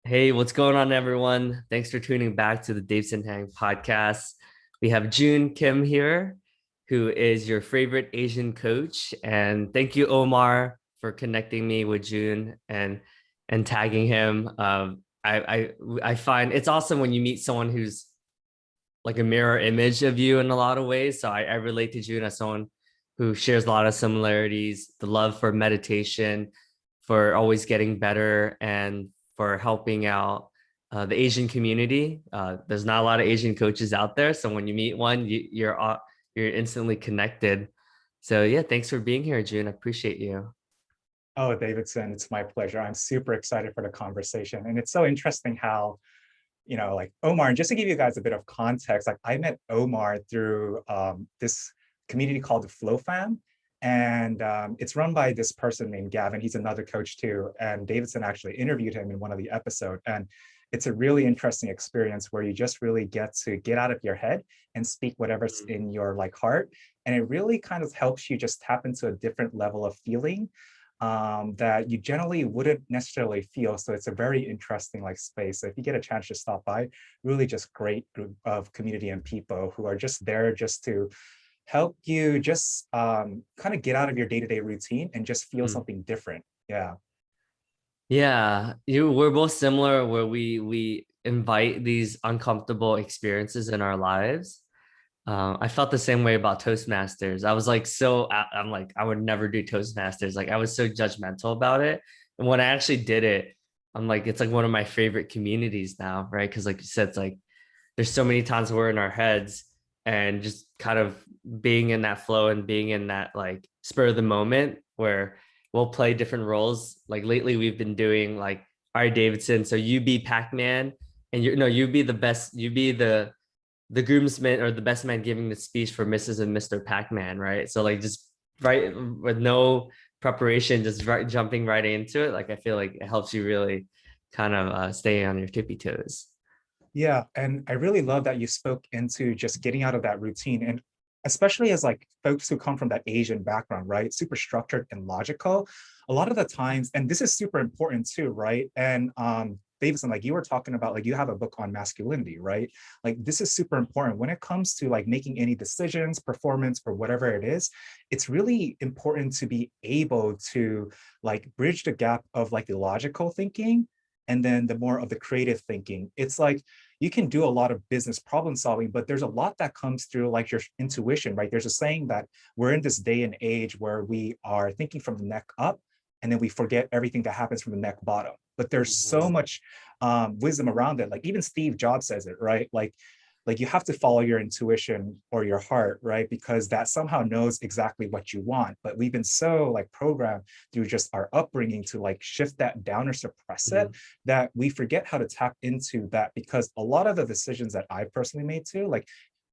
Hey, what's going on, everyone? Thanks for tuning back to the Davidson Hang podcast. We have Joon Kim here, who is your favorite Asian coach. And thank you, Omar, for connecting me with Joon and tagging him. I find it's awesome when you meet someone who's like a mirror image of you in a lot of ways. So I relate to Joon as someone who shares a lot of similarities, the love for meditation, for always getting better, and for helping out the Asian community. There's not a lot of Asian coaches out there, so when you meet one, you're instantly connected. So yeah, thanks for being here, June. I appreciate you. Oh, Davidson, it's my pleasure. I'm super excited for the conversation. And it's so interesting how, like Omar, and just to give you guys a bit of context, like I met Omar through this community called the Flow Fam. And it's run by this person named Gavin. He's another coach too. And Davidson actually interviewed him in one of the episodes. And it's a really interesting experience where you just really get to get out of your head and speak whatever's in your like heart. And it really kind of helps you just tap into a different level of feeling that you generally wouldn't necessarily feel. So it's a very interesting like space. So if you get a chance to stop by, really just great group of community and people who are just there just to help you just kind of get out of your day-to-day routine and just feel Mm. something different. Yeah. Yeah, we're both similar where we invite these uncomfortable experiences in our lives. I felt the same way about Toastmasters. I was like, I'm like, I would never do Toastmasters. Like, I was so judgmental about it. And when I actually did it, I'm like, it's like one of my favorite communities now, right? Because, like you said, it's like there's so many times we're in our heads and just kind of being in that flow and being in that like spur of the moment where we'll play different roles. Like lately, we've been doing like, all right, Davidson, so you be Pac-Man and you no, you be the best, you be the groomsman or the best man giving the speech for Mrs. and Mr. Pac-Man, right? So like just right with no preparation, just jumping right into it. Like I feel like it helps you really kind of stay on your tippy toes. Yeah, and I really love that you spoke into just getting out of that routine, and especially as like folks who come from that Asian background, right? Super structured and logical. A lot of the times, and this is super important too, right? And Davidson, like you were talking about, like you have a book on masculinity, right? Like this is super important when it comes to like making any decisions, performance, or whatever it is. It's really important to be able to like bridge the gap of like the logical thinking and then the more of the creative thinking. It's like you can do a lot of business problem solving, but there's a lot that comes through like your intuition, right? There's a saying that we're in this day and age where we are thinking from the neck up and then we forget everything that happens from the neck bottom. But there's so Mhm. much wisdom around it. Like even Steve Jobs says it, right? Like you have to follow your intuition or your heart, right? Because that somehow knows exactly what you want. But we've been so like programmed through just our upbringing to like shift that down or suppress it, Mhm. that we forget how to tap into that. Because a lot of the decisions that I personally made too, like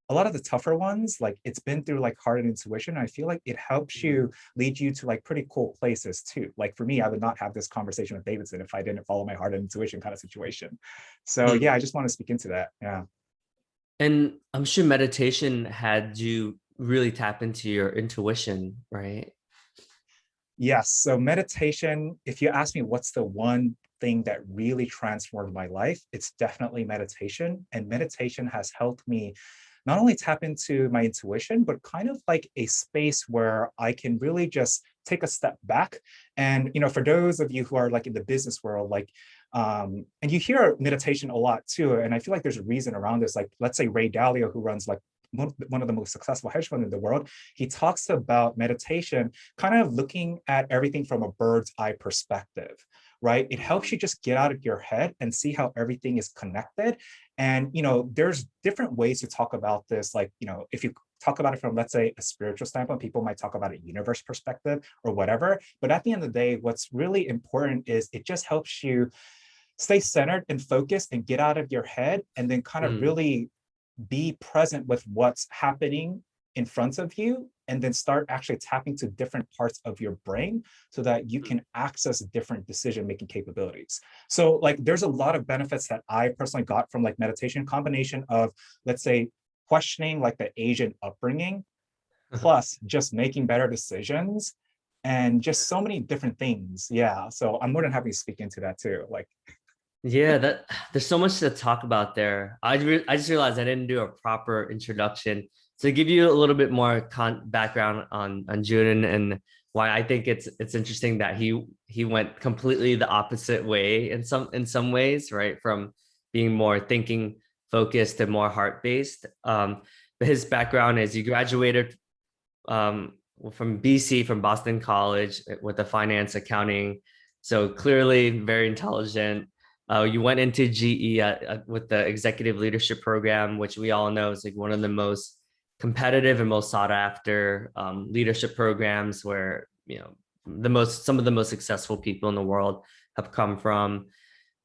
a lot of the tougher ones, like it's been through like heart and intuition. I feel like it helps Mhm. you lead you to like pretty cool places too. Like for me, I would not have this conversation with Davidson if I didn't follow my heart and intuition kind of situation. So Mm. yeah, I just want to speak into that. Yeah. And I'm sure meditation had you really tap into your intuition, right? Yes. So meditation, if you ask me what's the one thing that really transformed my life, it's definitely meditation. And meditation has helped me not only tap into my intuition, but kind of like a space where I can really just take a step back. And, for those of you who are like in the business world, like, and you hear meditation a lot too. And I feel like there's a reason around this. Like, let's say Ray Dalio, who runs like one of the most successful hedge funds in the world, he talks about meditation kind of looking at everything from a bird's eye perspective, right? It helps you just get out of your head and see how everything is connected. And, there's different ways to talk about this. Like, if you talk about it from, let's say, a spiritual standpoint, people might talk about a universe perspective or whatever. But at the end of the day, what's really important is it just helps you stay centered and focused and get out of your head and then kind of Mm. really be present with what's happening in front of you and then start actually tapping to different parts of your brain so that you can access different decision making capabilities. So like there's a lot of benefits that I personally got from like meditation, combination of, let's say, questioning like the Asian upbringing plus just making better decisions and just so many different things. Yeah, so I'm more than happy to speak into that too. Like, Yeah, that there's so much to talk about there. I just realized I didn't do a proper introduction. So to give you a little bit more background on Juden and why I think it's interesting that he went completely the opposite way in some ways, right? From being more thinking focused and more heart based. But his background is he graduated um, from BC, from Boston College with a finance accounting. So clearly very intelligent. You went into GE with the executive leadership program, which we all know is like one of the most competitive and most sought after leadership programs where, you know, some of the most successful people in the world have come from.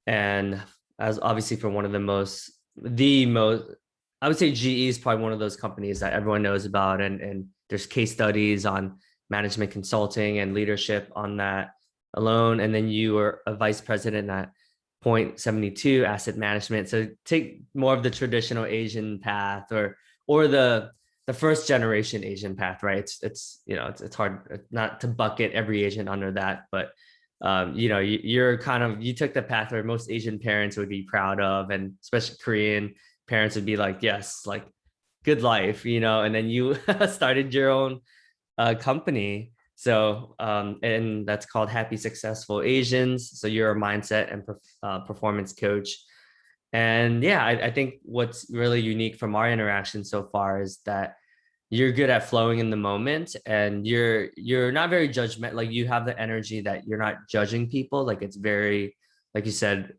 And as obviously for one of the most, I would say GE is probably one of those companies that everyone knows about, and there's case studies on management consulting and leadership on that alone. And then you were a vice president at Point72 Asset Management. So take more of the traditional Asian path, or the first generation Asian path, right? It's you know it's hard not to bucket every Asian under that, but you know, you're kind of you took the path where most Asian parents would be proud of, and especially Korean parents would be like, yes, like good life, you know, and then you started your own company. So and that's called Happy Successful Asians. So you're a mindset and performance coach. And yeah, I think what's really unique from our interaction so far is that you're good at flowing in the moment, and you're not very judgment, like you have the energy that you're not judging people, like it's very, like you said,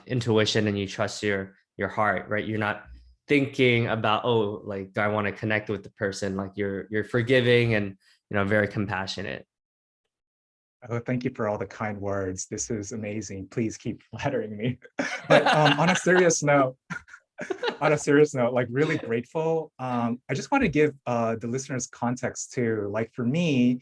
intuition, and you trust your heart, right? You're not thinking about, oh, like do I want to connect with the person, like you're forgiving and, you know, very compassionate. Oh, thank you for all the kind words. This is amazing. Please keep flattering me. But on a serious note, on a serious note, like really grateful. I just want to give the listeners context too. Like for me,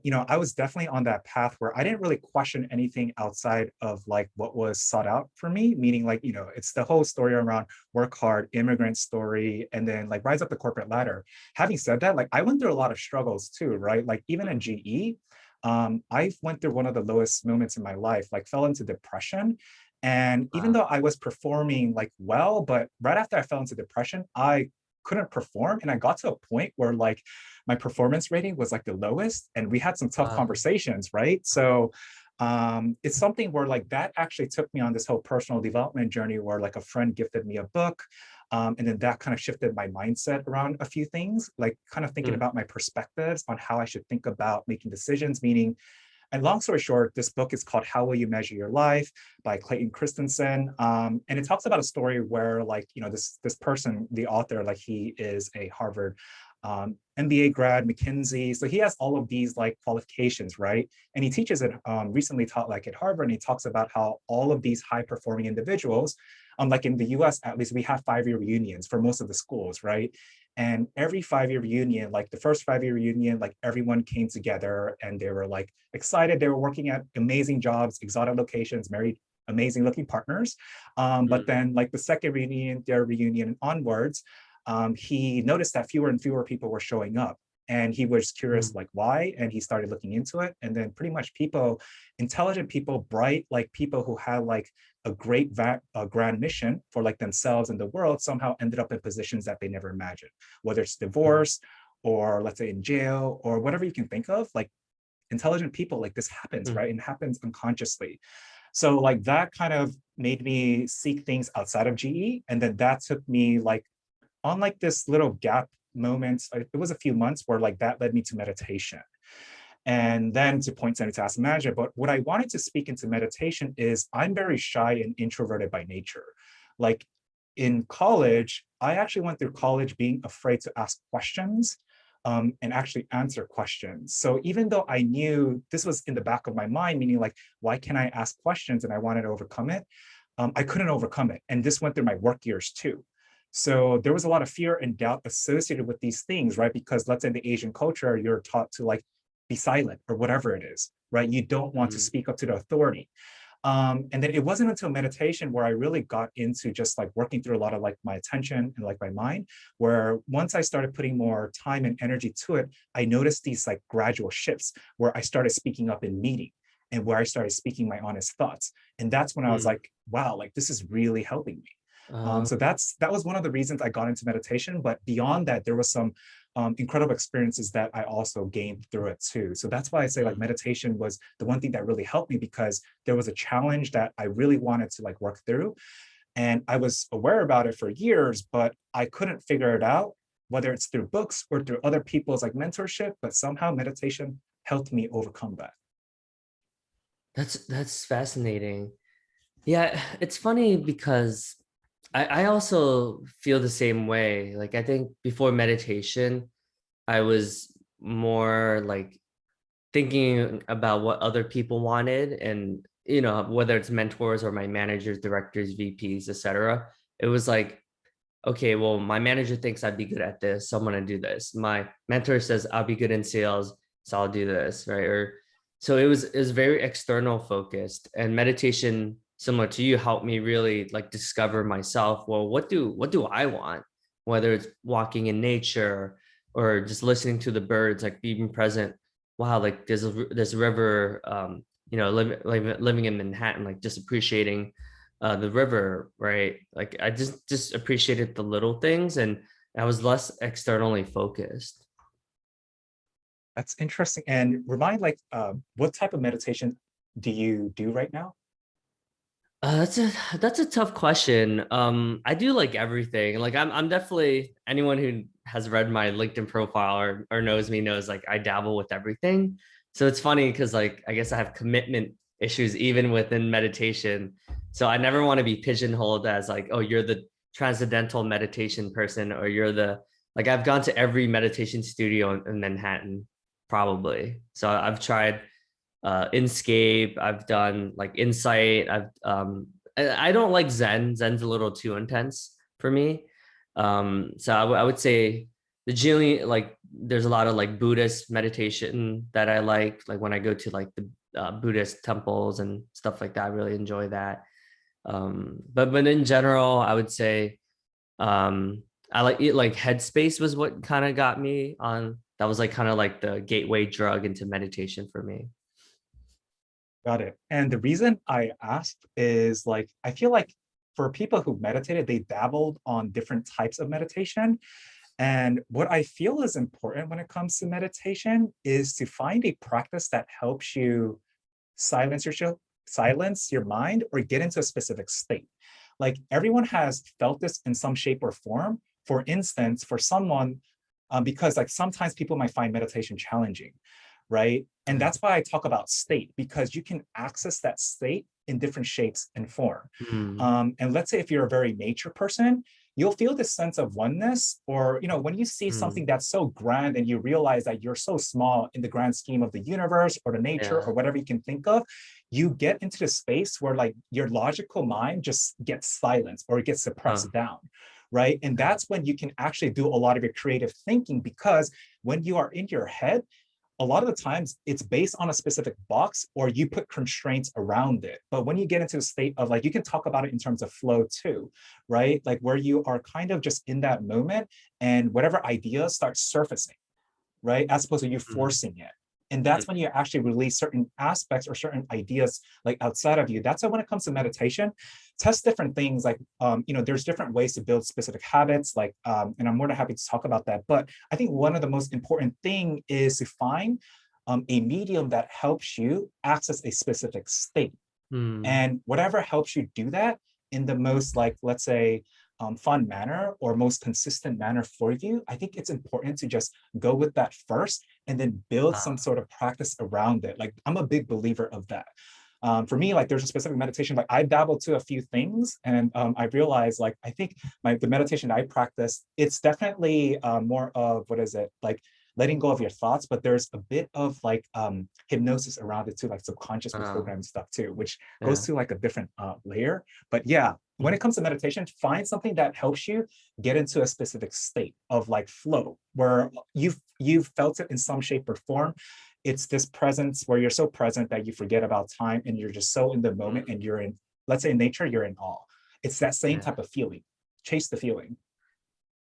you know, I was definitely on that path where I didn't really question anything outside of like what was sought out for me, meaning like, you know, it's the whole story around work hard, immigrant story, and then like rise up the corporate ladder. Having said that, like I went through a lot of struggles too, right? Like even in GE, I went through one of the lowest moments in my life, like fell into depression. And even Wow. though I was performing like well, but right after I fell into depression, I couldn't perform. And I got to a point where like my performance rating was like the lowest. And we had some tough Wow. conversations, right? So it's something where like that actually took me on this whole personal development journey where like a friend gifted me a book. And then that kind of shifted my mindset around a few things, like kind of thinking Mm, about my perspectives on how I should think about making decisions, meaning and long story short, this book is called How Will You Measure Your Life by Clayton Christensen. And it talks about a story where like, you know, this person, the author, like he is a Harvard MBA grad, McKinsey. So he has all of these like qualifications, right? And he teaches it, recently taught like at Harvard, and he talks about how all of these high performing individuals, like in the US, at least we have 5-year reunions for most of the schools, right? And every 5-year reunion, like the first 5-year reunion, like everyone came together and they were like excited. They were working at amazing jobs, exotic locations, married amazing looking partners. But mm, then like the second reunion, third reunion onwards, he noticed that fewer and fewer people were showing up. And he was curious, mm, like why? And he started looking into it. And then pretty much people, intelligent people, bright, like people who had like a great grand mission for like themselves and the world somehow ended up in positions that they never imagined, whether it's mm, divorce or let's say in jail or whatever you can think of. Like intelligent people, like this happens, mm, right? And it happens unconsciously. So like that kind of made me seek things outside of GE. And then that took me like on like this little gap moment. It was a few months where like that led me to meditation and then to Point72 Asset Management. But what I wanted to speak into meditation is I'm very shy and introverted by nature. Like in college, I actually went through college being afraid to ask questions and actually answer questions. So even though I knew this was in the back of my mind, meaning like, why can't I ask questions and I wanted to overcome it, I couldn't overcome it. And this went through my work years too. So there was a lot of fear and doubt associated with these things, right? Because let's say in the Asian culture, you're taught to like be silent or whatever it is, right? You don't want to mm, speak up to the authority. And then it wasn't until meditation where I really got into just like working through a lot of like my attention and like my mind, where once I started putting more time and energy to it, I noticed these like gradual shifts where I started speaking up in meetings. and where I started speaking my honest thoughts. And that's when I was Mm. like, wow, like this is really helping me. Uh, So that was one of the reasons I got into meditation. But beyond that, there was some incredible experiences that I also gained through it too. So that's why I say like mm. meditation was the one thing that really helped me, because there was a challenge that I really wanted to like work through. And I was aware about it for years, but I couldn't figure it out, whether it's through books or through other people's like mentorship, but somehow meditation helped me overcome that. That's fascinating. Yeah, it's funny because I also feel the same way. Like I think before meditation, I was more like thinking about what other people wanted, and whether it's mentors or my managers, directors, VPs, etc. It was like, okay, well, my manager thinks I'd be good at this, so I'm gonna do this. My mentor says I'll be good in sales, so I'll do this, right? Or so it was very external focused, and meditation, similar to you, helped me really like discover myself. Well, what do I want? Whether it's walking in nature or just listening to the birds, like being present. Wow, like there's a river, living in Manhattan, like just appreciating the river, right? Like I just appreciated the little things, and I was less externally focused. That's interesting. And remind like what type of meditation do you do right now? That's a tough question. I do like everything. Like I'm definitely, anyone who has read my LinkedIn profile or knows me knows like I dabble with everything. So it's funny because like I guess I have commitment issues even within meditation. So I never want to be pigeonholed as like, oh, you're the transcendental meditation person, or you're the, like, I've gone to every meditation studio in Manhattan, probably. So I've tried Inscape. I've done like Insight. I don't like Zen. Zen's a little too intense for me. So I would say the Jillian, like there's a lot of like Buddhist meditation that I like when I go to like the Buddhist temples and stuff like that. I really enjoy that. But in general, I would say I like it. Like Headspace was what kind of got me on. That was like kind of like the gateway drug into meditation for me. Got it. And the reason I asked is like, I feel like for people who meditated, they dabbled on different types of meditation. And what I feel is important when it comes to meditation is to find a practice that helps you silence your silence your mind or get into a specific state. Like everyone has felt this in some shape or form. For instance, for someone, because like sometimes people might find meditation challenging, right? And that's why I talk about state, because you can access that state in different shapes and form. Mm, And let's say if you're a very nature person, you'll feel this sense of oneness, or when you see something mm, that's so grand and you realize that you're so small in the grand scheme of the universe or the nature yeah. or whatever you can think of, you get into the space where like your logical mind just gets silenced or it gets Huh. suppressed down, right? And Yeah. that's when you can actually do a lot of your creative thinking, because when you are in your head, a lot of the times it's based on a specific box or you put constraints around it. But when you get into a state of like, you can talk about it in terms of flow too, right? Like where you are kind of just in that moment and whatever ideas start surfacing, right? As opposed to you Mm, forcing it. And that's when you actually release certain aspects or certain ideas like outside of you. That's why when it comes to meditation, test different things. Like, there's different ways to build specific habits. Like, and I'm more than happy to talk about that. But I think one of the most important thing is to find a medium that helps you access a specific state. mm, And whatever helps you do that in the most, like, let's say, fun manner or most consistent manner for you, I think it's important to just go with that first and then build some ah, sort of practice around it. Like, I'm a big believer of that. For me, like there's a specific meditation, like I dabbled to a few things and I realized like, I think the meditation I practice, it's definitely more of, what is it? Like letting go of your thoughts, but there's a bit of like hypnosis around it too, like subconscious ah, reprogramming stuff too, which goes yeah. to like a different layer. But yeah, when it comes to meditation, find something that helps you get into a specific state of like flow, where you've felt it in some shape or form. It's this presence where you're so present that you forget about time and you're just so in the moment Mm, and you're in, let's say in nature, you're in awe. It's that same yeah. type of feeling. Chase the feeling.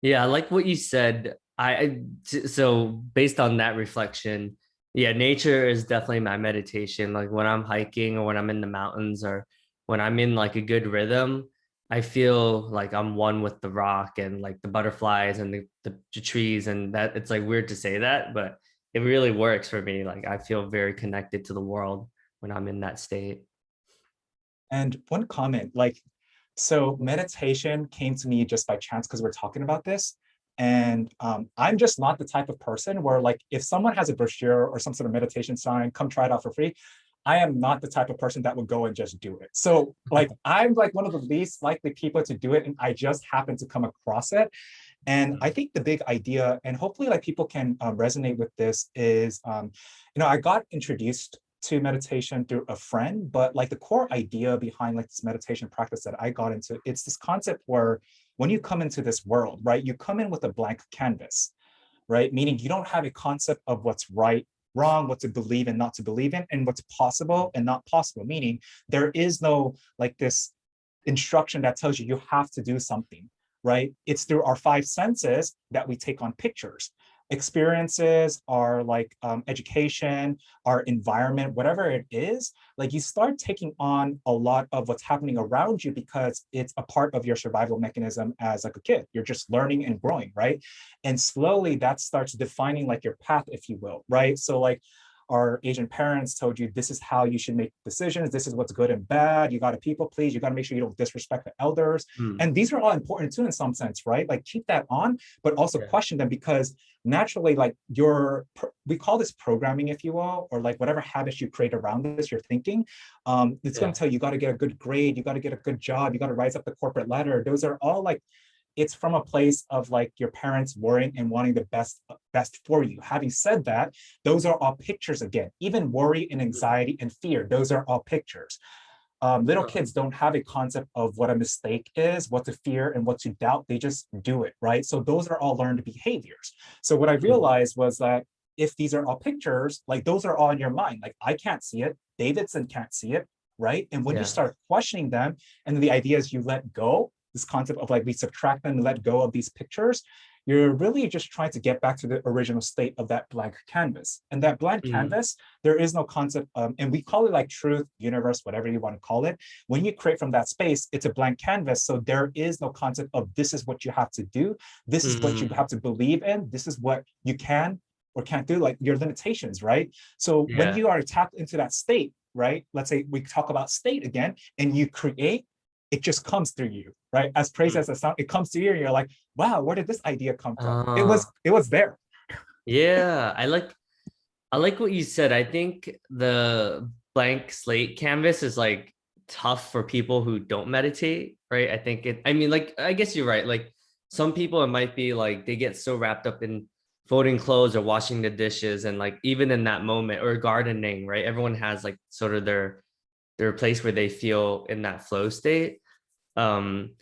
Yeah, I like what you said. So based on that reflection, Yeah, nature is definitely my meditation. Like when I'm hiking or when I'm in the mountains or when I'm in like a good rhythm, I feel like I'm one with the rock and like the butterflies and the trees. And that it's like weird to say that, but it really works for me. Like I feel very connected to the world when I'm in that state. And one comment, like, so meditation came to me just by chance because we're talking about this. And I'm just not the type of person where, like, if someone has a brochure or some sort of meditation sign, come try it out for free. I am not the type of person that would go and just do it. So, like, I'm like one of the least likely people to do it, and I just happen to come across it. And I think the big idea, and hopefully like people can resonate with this, is I got introduced to meditation through a friend, but like the core idea behind like this meditation practice that I got into, it's this concept where when you come into this world, right, you come in with a blank canvas, right? Meaning you don't have a concept of what's right, wrong, what to believe and not to believe in, and what's possible and not possible. Meaning there is no like this instruction that tells you you have to do something, right? It's through our five senses that we take on pictures. Experiences, our like education, our environment, whatever it is, like you start taking on a lot of what's happening around you because it's a part of your survival mechanism as like a kid. You're just learning and growing, right? And slowly that starts defining like your path, if you will, right? So like our Asian parents told you this is how you should make decisions. This is what's good and bad. You got to people please. You got to make sure you don't disrespect the elders. Hmm. And these are all important too, in some sense, right? Like keep that on, but also Yeah. question them because naturally, like we call this programming, if you will, or like whatever habits you create around this, your thinking. It's going Yeah. to tell you, you got to get a good grade. You got to get a good job. You got to rise up the corporate ladder. Those are all like it's from a place of like your parents worrying and wanting the best for you. Having said that, those are all pictures again. Even worry and anxiety and fear, those are all pictures. Little Huh. kids don't have a concept of what a mistake is, what to fear and what to doubt. They just do it, right? So those are all learned behaviors. So what I Hmm. realized was that if these are all pictures, like those are all in your mind. Like I can't see it, Davidson can't see it, right? And when you Yeah. start questioning them, and then the idea is you let go, this concept of like we subtract them and let go of these pictures, you're really just trying to get back to the original state of that blank canvas. And that blank Hmm. canvas, there is no concept, and we call it like truth, universe, whatever you want to call it. When you create from that space, it's a blank canvas. So there is no concept of this is what you have to do. This is what you Hmm. have to believe in. This is what you can or can't do, like your limitations, right? So when Yeah. you are tapped into that state, right? Let's say we talk about state again, and you create, it just comes through you, right? As crazy Hmm. as it sounds, it comes to you, and you're like, wow, where did this idea come from? It Uh, was it was there. yeah. I like what you said. I think the blank slate canvas is like tough for people who don't meditate, right? I mean, like, I guess you're right. Like, some people, it might be like they get so wrapped up in folding clothes or washing the dishes, and like, even in that moment, or gardening, right? Everyone has like sort of their place where they feel in that flow state. Um,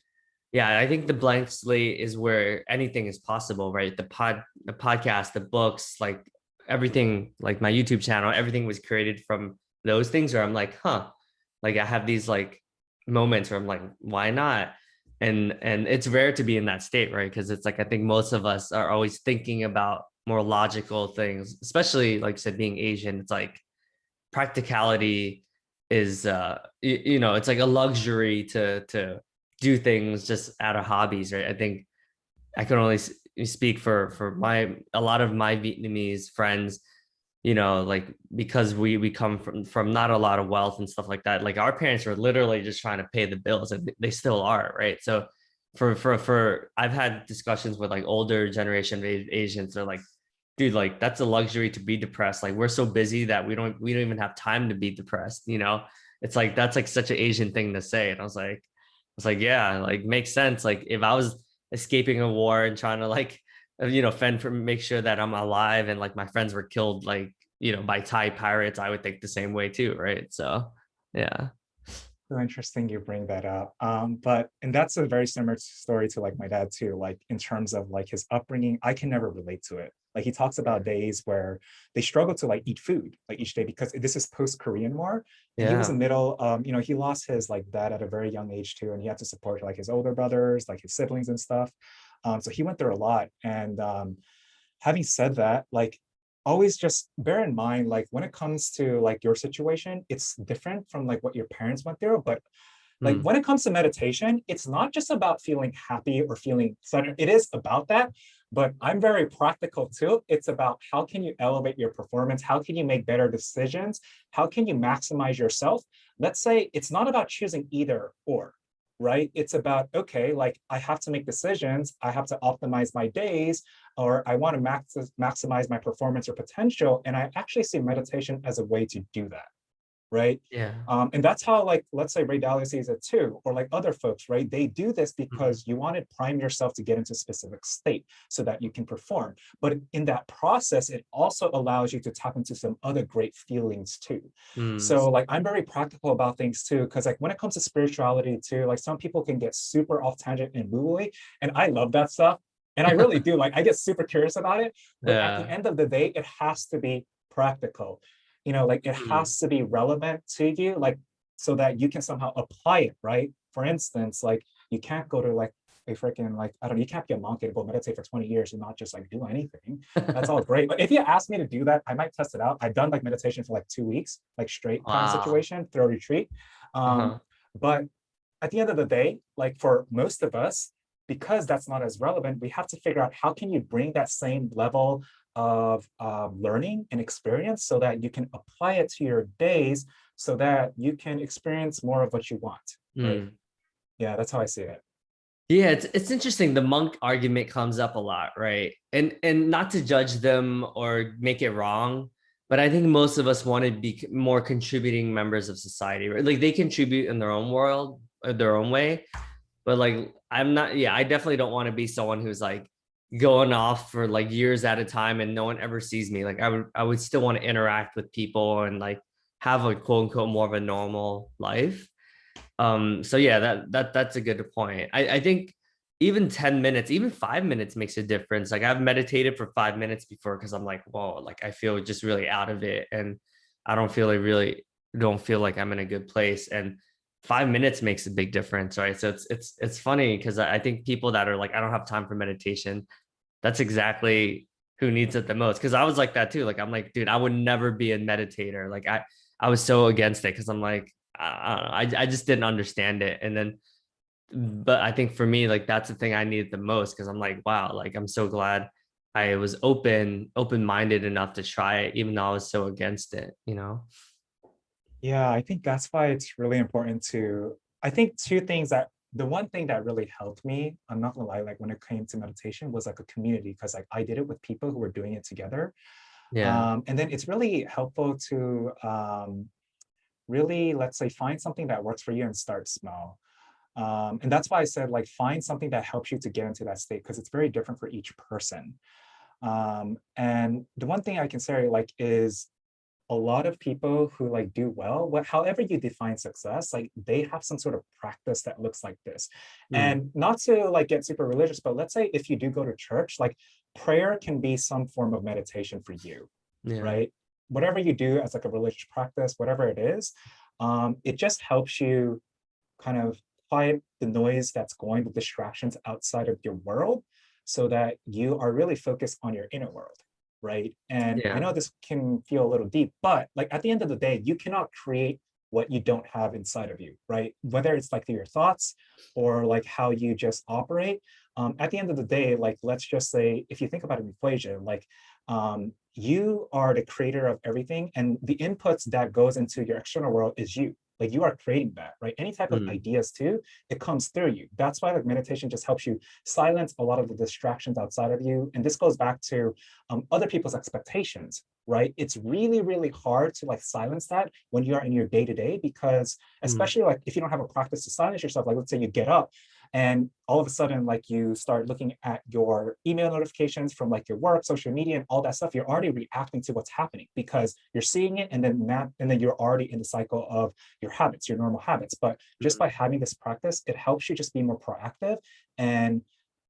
yeah, I think the blank slate is where anything is possible, right? The podcast, the books, like everything, like my YouTube channel, everything was created from those things where I'm like, huh, like I have these like moments where I'm like, why not? And it's rare to be in that state, right? Because it's like I think most of us are always thinking about more logical things, especially like I said, being Asian, it's like practicality is it's like a luxury to do things just out of hobbies, right? I think I can only speak for my a lot of my Vietnamese friends, like because we come from not a lot of wealth and stuff like that. Like our parents were literally just trying to pay the bills, and they still are, right? So for I've had discussions with like older generation of Asians. They're like, dude, like that's a luxury to be depressed. Like we're so busy that we don't even have time to be depressed. It's like that's like such an Asian thing to say. And I was like, yeah, like makes sense. Like if I was escaping a war and trying to like fend for make sure that I'm alive, and like my friends were killed like by Thai pirates, I would think the same way too, right? So yeah. So interesting you bring that up. But and that's a very similar story to like my dad too. Like in terms of like his upbringing, I can never relate to it. Like he talks about days where they struggle to like eat food like each day because this is post Korean War, and he was a Yeah. middle. He lost his like dad at a very young age too, and he had to support like his older brothers, like his siblings and stuff. So he went through a lot. And having said that, like always just bear in mind, like when it comes to like your situation, it's different from like what your parents went through. But like Mm, when it comes to meditation, it's not just about feeling happy or feeling centered. It is about that, but I'm very practical too. It's about how can you elevate your performance? How can you make better decisions? How can you maximize yourself? Let's say it's not about choosing either or, right? It's about, okay, like I have to make decisions. I have to optimize my days, or I want to maximize my performance or potential. And I actually see meditation as a way to do that, right? yeah. And that's how, like, let's say Ray Dalio sees it too, or like other folks, right? They do this Mm, because you want to prime yourself to get into a specific state so that you can perform. But in that process, it also allows you to tap into some other great feelings too. mm, So, like, I'm very practical about things too, because like when it comes to spirituality too, like some people can get super off tangent and woo-woo, and I love that stuff. And I really do. Like, I get super curious about it. But at the yeah. end of the day, it has to be practical, like it Mm, has to be relevant to you, like so that you can somehow apply it, right? For instance, like you can't go to like a freaking like I don't know, you can't be a monkey and go meditate for 20 years and not just like do anything. That's all great. But if you ask me to do that, I might test it out. I've done like meditation for like 2 weeks, like straight kind of wow. situation, through a retreat. Um, Uh-huh. but at the end of the day, like for most of us, because that's not as relevant, we have to figure out how can you bring that same level of learning and experience so that you can apply it to your days so that you can experience more of what you want, right? Mm. Yeah, that's how I see it. Yeah, it's interesting. The monk argument comes up a lot, right? And not to judge them or make it wrong, but I think most of us want to be more contributing members of society, right? Like they contribute in their own world, their own way. But like I'm not, yeah, I definitely don't want to be someone who's like going off for like years at a time and no one ever sees me. Like I would still want to interact with people and like have a quote unquote more of a normal life. So yeah, that's a good point. I think even 10 minutes, even 5 minutes makes a difference. Like I've meditated for 5 minutes before because I'm like, whoa, like I feel just really out of it and I don't feel like I'm in a good place. And 5 minutes makes a big difference, right? So it's funny because I think people that are like, I don't have time for meditation, that's exactly who needs it the most. Because I was like that too. Like I'm like, dude, I would never be a meditator. Like I was so against it because I'm like, I don't know, I just didn't understand it. And then, but I think for me, like that's the thing I needed the most because I'm like, wow, like I'm so glad I was open-minded enough to try it, even though I was so against it, you know? Yeah, I think that's why it's really important to, I think two things that the one thing that really helped me, I'm not gonna lie, like when it came to meditation was like a community because like I did it with people who were doing it together. Yeah. And then it's really helpful to really, let's say, find something that works for you and start small. And that's why I said, like, find something that helps you to get into that state because it's very different for each person. And the one thing I can say, like, is a lot of people who like do well, however you define success, like they have some sort of practice that looks like this. Mm, And not to like get super religious, but let's say if you do go to church, like prayer can be some form of meditation for you, yeah. right? Whatever you do as like a religious practice, whatever it is, it just helps you kind of quiet the noise that's going, the distractions outside of your world, so that you are really focused on your inner world, right? And I Yeah. know this can feel a little deep, but like at the end of the day, you cannot create what you don't have inside of you, right? Whether it's like through your thoughts or like how you just operate. At the end of the day, like let's just say, if you think about an equation, like you are the creator of everything, and the inputs that goes into your external world is you. Like you are creating that, right? Any type of Mm, ideas too, it comes through you. That's why like meditation just helps you silence a lot of the distractions outside of you. And this goes back to other people's expectations, right? It's really, really hard to like silence that when you are in your day to day, because mm, especially like if you don't have a practice to silence yourself, like let's say you get up and all of a sudden like you start looking at your email notifications from like your work, social media, and all that stuff, you're already reacting to what's happening because you're seeing it, and then you're already in the cycle of your habits, your normal habits. But just mm, by having this practice, it helps you just be more proactive and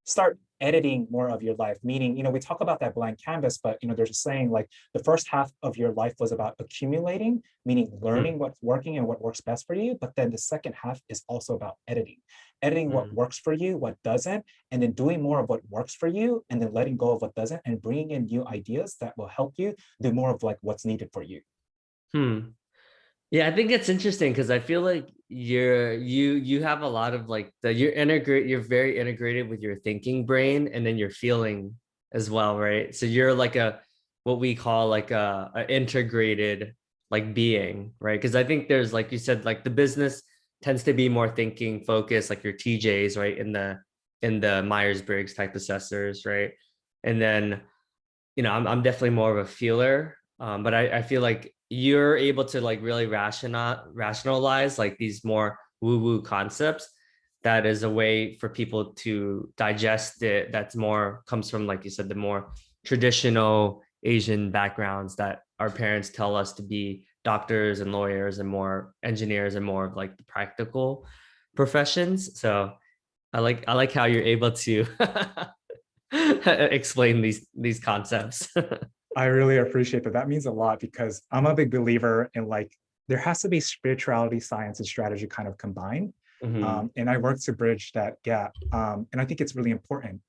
start editing more of your life, meaning, we talk about that blank canvas, but, there's a saying like the first half of your life was about accumulating, meaning learning what's working and what works best for you. But then the second half is also about editing what Mm. works for you, what doesn't, and then doing more of what works for you, and then letting go of what doesn't, and bringing in new ideas that will help you do more of like what's needed for you. Hmm. Yeah, I think it's interesting because I feel like you have a lot of like you're very integrated with your thinking brain and then your feeling as well, right? So you're like a what we call like a integrated like being, right? Because I think there's like you said, like the business tends to be more thinking focused, like your TJs, right? In the Myers-Briggs type assessors, right? And then I'm definitely more of a feeler. But I feel like you're able to like really rationalize like these more woo-woo concepts. That is a way for people to digest it. That's more comes from, like you said, the more traditional Asian backgrounds that our parents tell us to be doctors and lawyers and more engineers and more of like the practical professions. So I like how you're able to explain these concepts. I really appreciate that. That means a lot because I'm a big believer in like there has to be spirituality, science, and strategy kind of combined. Mhm. And I work to bridge that gap. And I think it's really important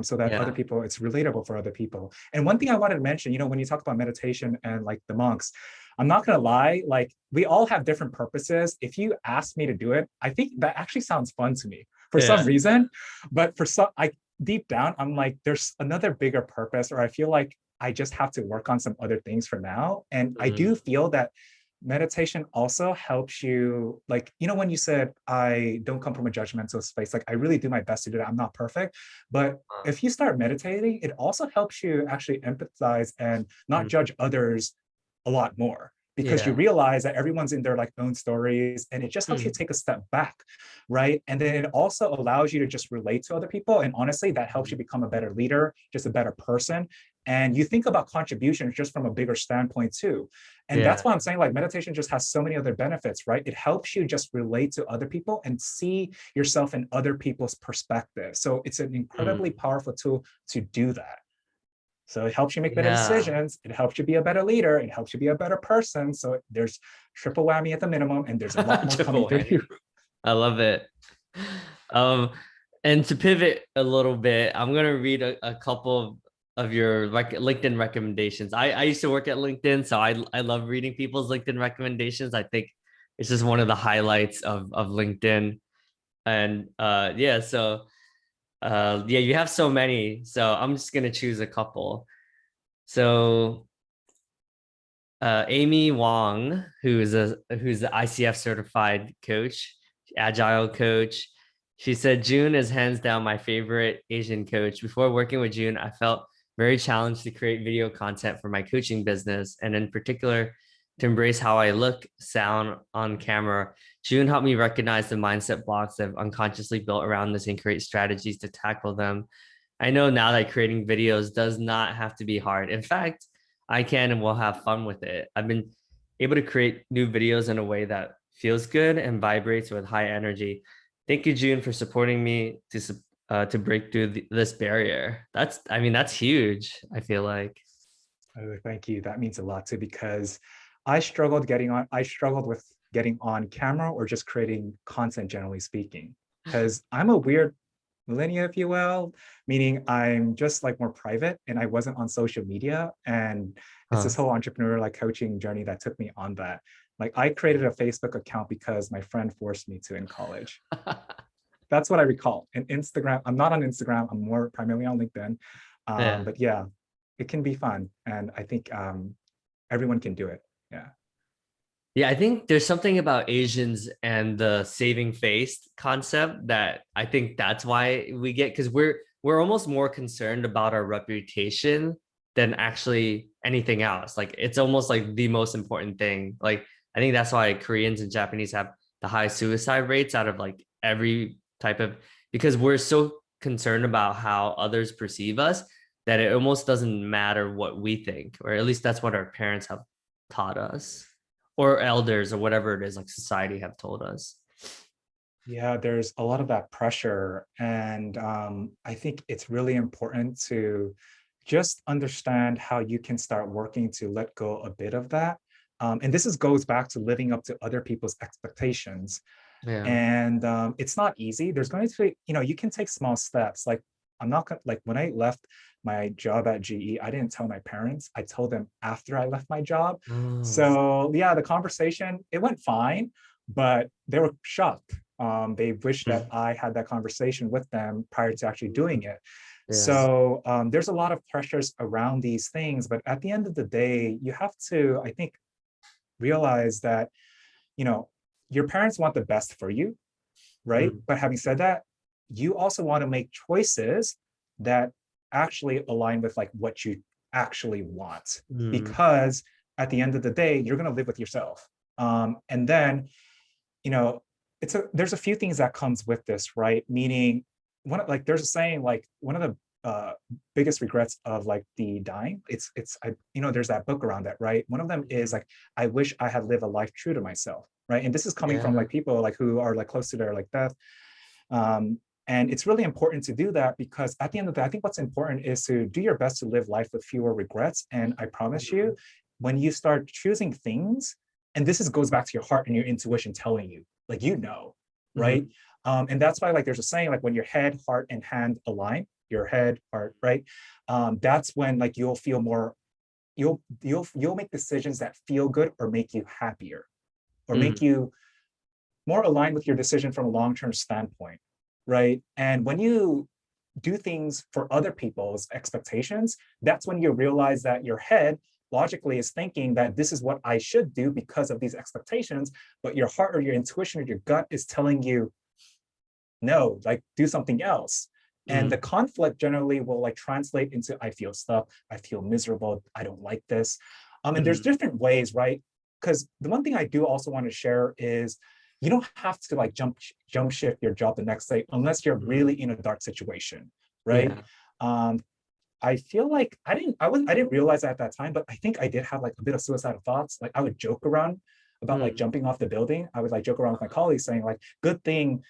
so that other Yeah. people, it's relatable for other people. And one thing I wanted to mention, when you talk about meditation and like the monks, I'm not gonna lie, like we all have different purposes. If you ask me to do it, I think that actually sounds fun to me for some Yeah. reason. But for some, I deep down, I'm like, there's another bigger purpose, or I feel like I just have to work on some other things for now. And I do Mhm. feel that meditation also helps you, like, when you said, I don't come from a judgmental space, like, I really do my best to do that. I'm not perfect. But if you start meditating, it also helps you actually empathize and not Mhm. judge others a lot more because you Yeah. realize that everyone's in their like own stories and it just helps you Mhm. take a step back, right? And then it also allows you to just relate to other people, and honestly that helps you Mhm. become a better leader, just a better person, and you think about contributions just from a bigger standpoint too. And that's Yeah. why I'm saying like meditation just has so many other benefits, right? It helps you just relate to other people and see yourself in other people's perspective. So it's an incredibly Mhm. powerful tool to do that. So it helps you make better Yeah. decisions. It helps you be a better leader. It helps you be a better person. So there's triple whammy at the minimum, and there's a lot more coming Triple through you. whammy. I love it. Um, and to pivot a little bit, I'm gonna read a couple of your LinkedIn recommendations. I used to work at LinkedIn, so I love reading people's LinkedIn recommendations. I think it's just one of the highlights of LinkedIn. And yeah, so yeah, you have so many. So I'm just gonna choose a couple. So Amy Wong, who's the ICF certified coach, agile coach. She said June is hands down my favorite Asian coach. Before working with June, I felt very challenged to create video content for my coaching business, and in particular, to embrace how I look, sound on camera. June helped me recognize the mindset blocks I've unconsciously built around this and create strategies to tackle them. I know now that creating videos does not have to be hard. In fact, I can and will have fun with it. I've been able to create new videos in a way that feels good and vibrates with high energy. Thank you, June, for supporting me to break through this barrier. I mean, that's huge. I feel like. Oh, thank you. That means a lot too, because I struggled with getting on camera or just creating content, generally speaking, because I'm a weird millennial, if you will, meaning I'm just like more private and I wasn't on social media. And it's this Huh. whole entrepreneur like coaching journey that took me on that. Like I created a Facebook account because my friend forced me to in college. That's what I recall. And Instagram, I'm not on Instagram. I'm more primarily on LinkedIn. Yeah. But yeah, it can be fun. And I think everyone can do it. Yeah. Yeah, I think there's something about Asians and the saving face concept that I think that's why we get because we're almost more concerned about our reputation than actually anything else. Like it's almost like the most important thing. Like I think that's why Koreans and Japanese have the high suicide rates out of like every type of because we're so concerned about how others perceive us that it almost doesn't matter what we think, or at least that's what our parents have taught us or elders or whatever it is like society have told us. Yeah, there's a lot of that pressure. And I think it's really important to just understand how you can start working to let go a bit of that. And this goes back to living up to other people's expectations. Yeah. And it's not easy. There's going to be, you can take small steps. Like, I'm not gonna, like, when I left my job at GE, I didn't tell my parents. I told them after I left my job. Oh. So yeah, the conversation, it went fine, but they were shocked. They wished that Mm. I had that conversation with them prior to actually doing it. Yeah. So there's a lot of pressures around these things, but at the end of the day, you have to, I think, realize that, you know, your parents want the best for you, right? Mm. But having said that, you also want to make choices that actually align with like what you actually want, Mm. because at the end of the day, you're going to live with yourself. And then, you know, there's a few things that comes with this, right? Meaning, there's a saying, like, one of the biggest regrets of like the dying, there's that book around that, right? One of them is like, I wish I had lived a life true to myself, right? And this is coming from Yeah. like people like who are like close to their like death. And it's really important to do that, because at the end of the day, I think what's important is to do your best to live life with fewer regrets. And I promise you, when you start choosing things, and goes back to your heart and your intuition telling you, like, right? Mm. And that's why, like, there's a saying, like, when your head, heart, and hand align, your head, heart, right? That's when like you'll feel more, you'll make decisions that feel good or make you happier, or make Mm. you more aligned with your decision from a long-term standpoint, right? And when you do things for other people's expectations, that's when you realize that your head logically is thinking that this is what I should do because of these expectations, but your heart or your intuition or your gut is telling you, no, like, do something else. And the Mm. conflict generally will like translate into, I feel stuck, I feel miserable, I don't like this. And there's Mm. different ways, right? Because the one thing I do also want to share is, you don't have to like jump shift your job the next day unless you're Mm. really in a dark situation, right? Yeah. Um, I feel like I didn't realize at that time, but I think I did have like a bit of suicidal thoughts. Like, I would joke around about like Mm. jumping off the building. I would like joke around with my colleagues saying like, good thing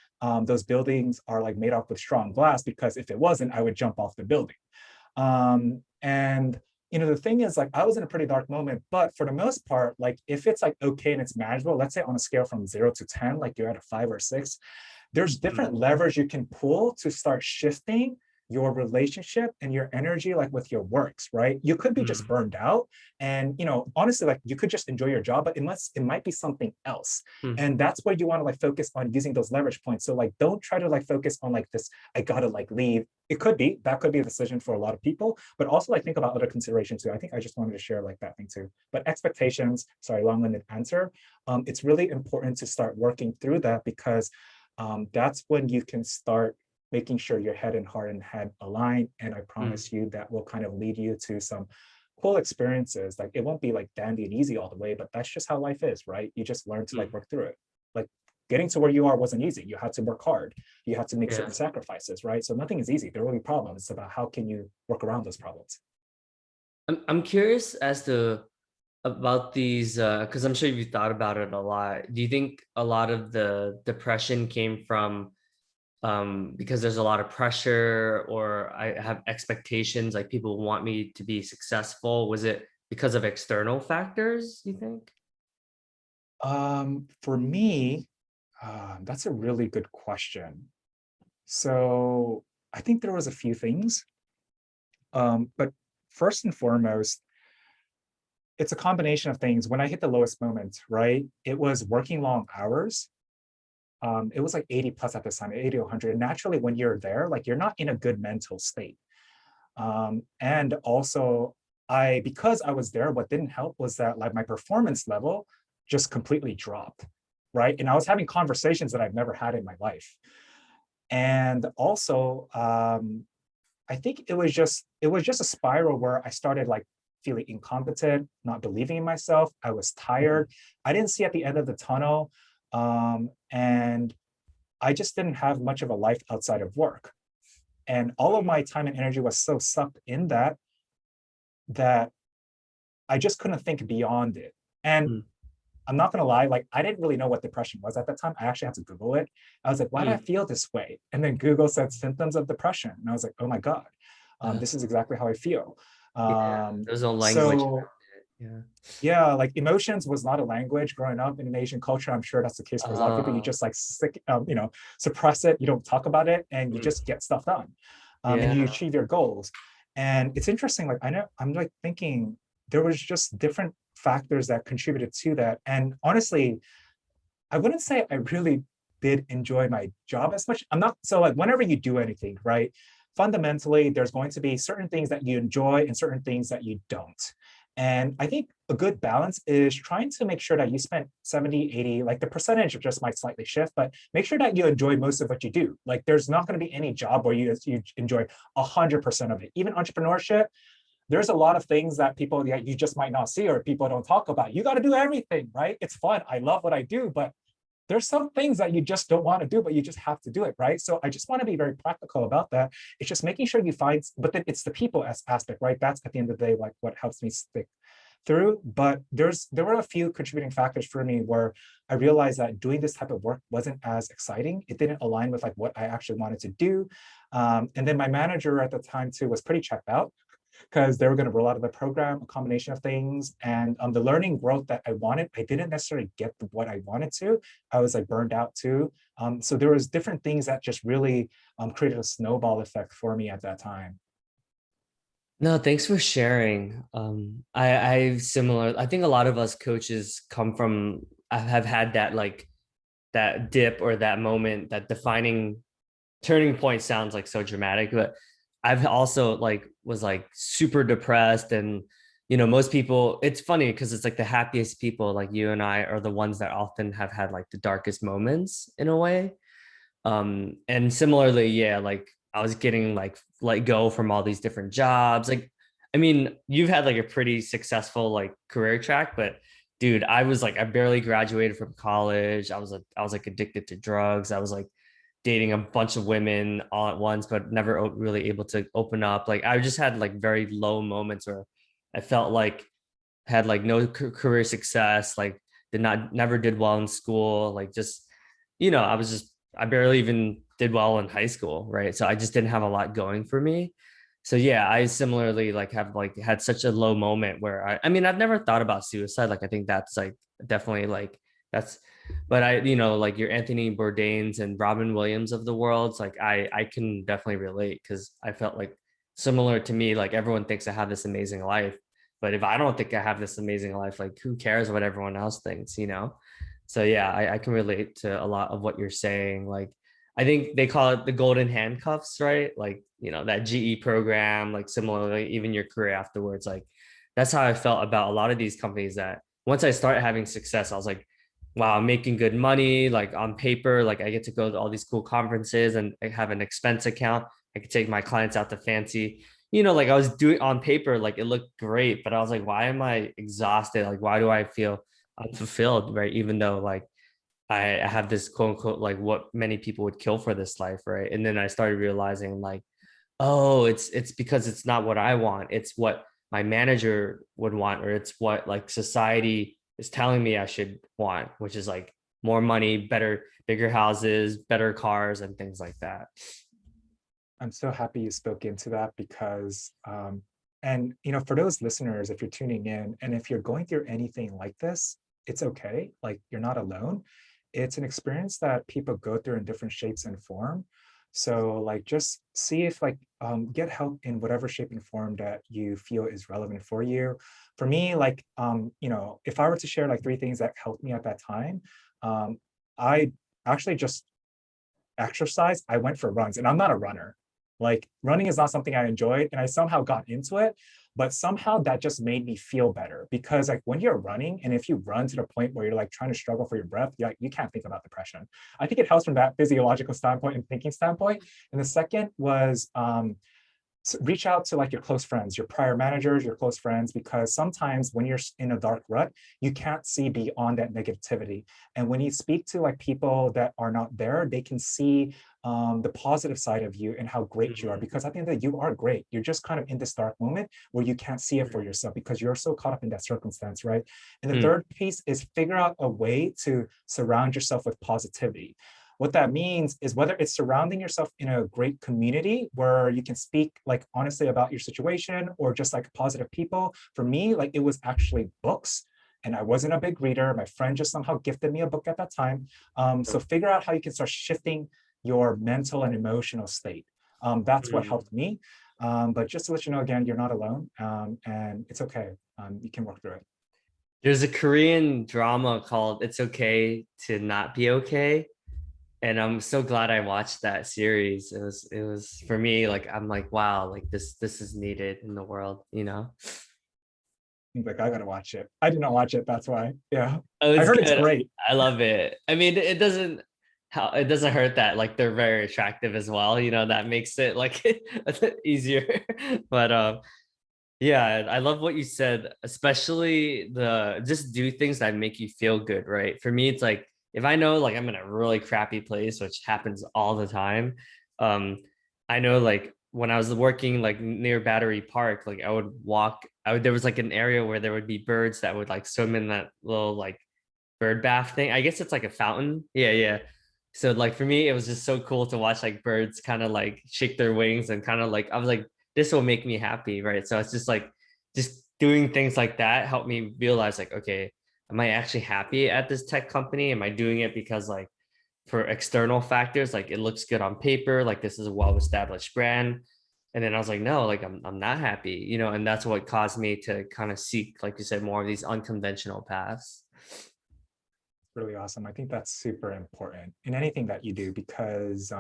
those buildings are like made up with strong glass, because if it wasn't, I would jump off the building. And the thing is, like, I was in a pretty dark moment, but for the most part, like, if it's like okay and it's manageable, let's say on a scale from 0 to 10, like you're at a 5 or 6, there's different Mm. levers you can pull to start shifting your relationship and your energy, like with your works, right? You could be just Mm. burned out, and honestly, like, you could just enjoy your job, but it might be something else. Mm. And that's where you want to like focus on using those leverage points. So like, don't try to like focus on like this, I gotta like leave. That could be a decision for a lot of people, but also like think about other considerations too. I think I just wanted to share like that thing too. But expectations, sorry, long-winded answer. It's really important to start working through that, because that's when you can start making sure your head and heart and head align. And I Mm. promise you that will kind of lead you to some cool experiences. Like, it won't be like dandy and easy all the way, but that's just how life is, right? You just learn to like Mm. work through it. Like, getting to where you are wasn't easy. You had to work hard. You had to make Yeah. certain sacrifices, right? So nothing is easy. There will be problems. It's about how can you work around those problems. I'm curious as to about these because I'm sure you've thought about it a lot. Do you think a lot of the depression came from because there's a lot of pressure or I have expectations, like people want me to be successful? Was it because of external factors, you think? For me, that's a really good question. So I think there was a few things. But first and foremost, it's a combination of things. When I hit the lowest moment, right, it was working long hours. It was like 80 plus at this time, 80 to 100. And naturally, when you're there, like, you're not in a good mental state. And also, because I was there, what didn't help was that like my performance level just completely dropped, right? And I was having conversations that I've never had in my life. And also, I think it was just a spiral where I started like feeling incompetent, not believing in myself. I was Mm. tired. I didn't see at the end of the tunnel. And I just didn't have much of a life outside of work. And all of my time and energy was so sucked in that I just couldn't think beyond it. And Mm. I'm not gonna lie, like I didn't really know what depression was at that time. I actually had to Google it. I was like, why do I Mm. feel this way? And then Google said symptoms of depression. And I was like, oh my God, Uh, this is exactly how I feel. yeah, there's no language So around it. yeah, like emotions was not a language growing up in an Asian culture. I'm sure that's the case Yeah. for a lot of people. You just like suppress it. You don't talk about it, and you Mm. just get stuff done, and you Yeah. achieve your goals. And it's interesting. Like I know, I'm like thinking there was just different factors that contributed to that. And honestly, I wouldn't say I really did enjoy my job as much. I'm not so like whenever you do anything, right? Fundamentally, there's going to be certain things that you enjoy and certain things that you don't. And I think a good balance is trying to make sure that you spend 70, 80, like the percentage just might slightly shift, but make sure that you enjoy most of what you do. Like there's not going to be any job where you enjoy 100% of it. Even entrepreneurship, there's a lot of things that people that you just might not see or people don't talk about. You got to do everything, right? It's fun. I love what I do, but there's some things that you just don't want to do, but you just have to do it, right? So I just want to be very practical about that. It's just making sure you find, but then it's the people aspect, right? That's at the end of the day, like what helps me stick through. But there were a few contributing factors for me where I realized that doing this type of work wasn't as exciting. It didn't align with like what I actually wanted to do. And then my manager at the time too was pretty checked out because they were going to roll out of the program, a combination of things. And the learning growth that I wanted, I didn't necessarily get what I wanted to. I was like burned out too. So there was different things that just really created a snowball effect for me at that time. No, thanks for sharing. I similar. I think a lot of us coaches come from. I have had that like that dip or that moment, that defining turning point sounds like so dramatic, but I've also like was like super depressed. And most people, it's funny because it's like the happiest people like you and I are the ones that often have had like the darkest moments in a way. And similarly, yeah, like I was getting like let go from all these different jobs. Like, I mean, you've had like a pretty successful like career track, but dude, I barely graduated from college. I was like addicted to drugs. I was like dating a bunch of women all at once, but never really able to open up. Like I just had like very low moments where I felt like had like no career success, like never did well in school, like just I barely even did well in high school, right? So I just didn't have a lot going for me. So yeah, I similarly like have like had such a low moment where I mean I've never thought about suicide. Like I think that's like definitely like that's but I like your Anthony Bourdain's and Robin Williams of the world, it's like I can definitely relate because I felt like similar to me, like everyone thinks I have this amazing life, but if I don't think I have this amazing life, like who cares what everyone else thinks? So yeah, I can relate to a lot of what you're saying. Like I think they call it the golden handcuffs, right? Like, that GE program, like similarly, even your career afterwards. Like that's how I felt about a lot of these companies that once I started having success, I was like, wow, I'm making good money. Like on paper, like I get to go to all these cool conferences and I have an expense account. I could take my clients out to fancy, like I was doing on paper, like it looked great, but I was like, why am I exhausted? Like, why do I feel unfulfilled, right? Even though like I have this quote unquote like what many people would kill for this life, right? And then I started realizing like, oh, it's because it's not what I want. It's what my manager would want, or it's what like society is telling me I should want, which is like more money, better, bigger houses, better cars, and things like that. I'm so happy you spoke into that because, and for those listeners, if you're tuning in and if you're going through anything like this, it's okay. Like you're not alone. It's an experience that people go through in different shapes and form. So like just see if like get help in whatever shape and form that you feel is relevant for you. For me, like if I were to share like three things that helped me at that time, I actually just exercise. I went for runs and I'm not a runner. Like running is not something I enjoyed and I somehow got into it, but somehow that just made me feel better because like when you're running and if you run to the point where you're like trying to struggle for your breath, you can't think about depression. I think it helps from that physiological standpoint and thinking standpoint. And the second was So reach out to like your close friends, your prior managers, your close friends, because sometimes when you're in a dark rut, you can't see beyond that negativity. And when you speak to like people that are not there, they can see the positive side of you and how great you are. Mhm. Because at the end of the day, you are great. You're just kind of in this dark moment where you can't see it for Mhm. yourself because you're so caught up in that circumstance, right? And the Mm. third piece is figure out a way to surround yourself with positivity. What that means is whether it's surrounding yourself in a great community where you can speak like honestly about your situation or just like positive people. For me, like it was actually books. And I wasn't a big reader. My friend just somehow gifted me a book at that time. So figure out how you can start shifting your mental and emotional state. That's what Mm. helped me. But just to let you know, again, you're not alone, and it's okay. You can work through it. There's a Korean drama called It's Okay to Not Be Okay. And I'm so glad I watched that series. It was for me, like I'm like, wow, like this is needed in the world, you know? Like I gotta watch it. I did not watch it. That's why. Yeah, Oh, I it's heard it's good. great. I love it. I mean, it doesn't hurt that like they're very attractive as well, you know, that makes it like easier. But yeah, I love what you said, especially the just do things that make you feel good, right? For me, it's like if I know like I'm in a really crappy place, which happens all the time, um, I know like when I was working like near Battery Park, like I would walk, there was like an area where there would be birds that would like swim in that little like bird bath thing. I guess it's like a fountain. Yeah, yeah. So like for me, it was just so cool to watch like birds kind of like shake their wings and kind of like I was like, this will make me happy, right? So it's just like just doing things like that helped me realize like, okay, am I actually happy at this tech company? Am I doing it because like for external factors, like it looks good on paper, like this is a well-established brand. And then I was like, no, like I'm not happy, you know, and that's what caused me to kind of seek, like you said, more of these unconventional paths. Really awesome. I think that's super important in anything that you do because,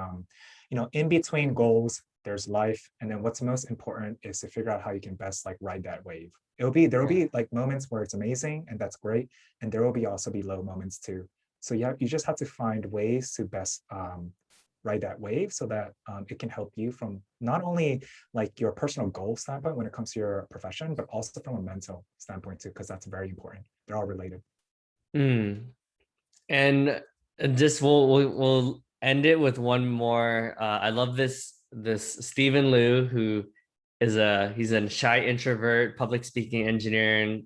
in between goals, there's life, and then what's most important is to figure out how you can best like ride that wave. There will Yeah. be like moments where it's amazing and that's great, and there will be also be low moments too. So yeah, you just have to find ways to best ride that wave so that it can help you from not only like your personal goal standpoint when it comes to your profession, but also from a mental standpoint too, because that's very important. They're all related. Mm. And just we'll end it with one more. I love this Stephen Liu, who he's a shy introvert, public speaking engineer, and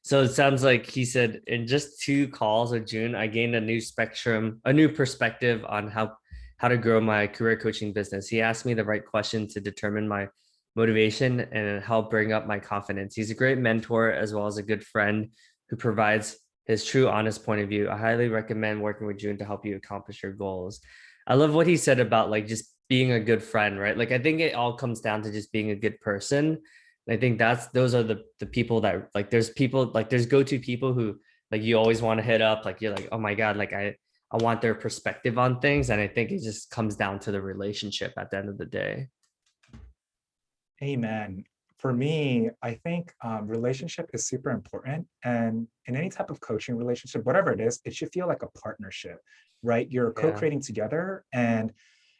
so it sounds like he said in just 2 calls with June, I gained a new perspective on how to grow my career coaching business. He asked me the right question to determine my motivation and help bring up my confidence. He's a great mentor as well as a good friend who provides his true, honest point of view. I highly recommend working with June to help you accomplish your goals. I love what he said about like just being a good friend, right? Like I think it all comes down to just being a good person. I think those are the people that like there's people like there's go-to people who like you always want to hit up, like you're like, oh my God, like I want their perspective on things. And I think it just comes down to the relationship at the end of the day. Amen. For me, I think relationship is super important. And in any type of coaching relationship, whatever it is, it should feel like a partnership, right? You're Yeah. co-creating together. And,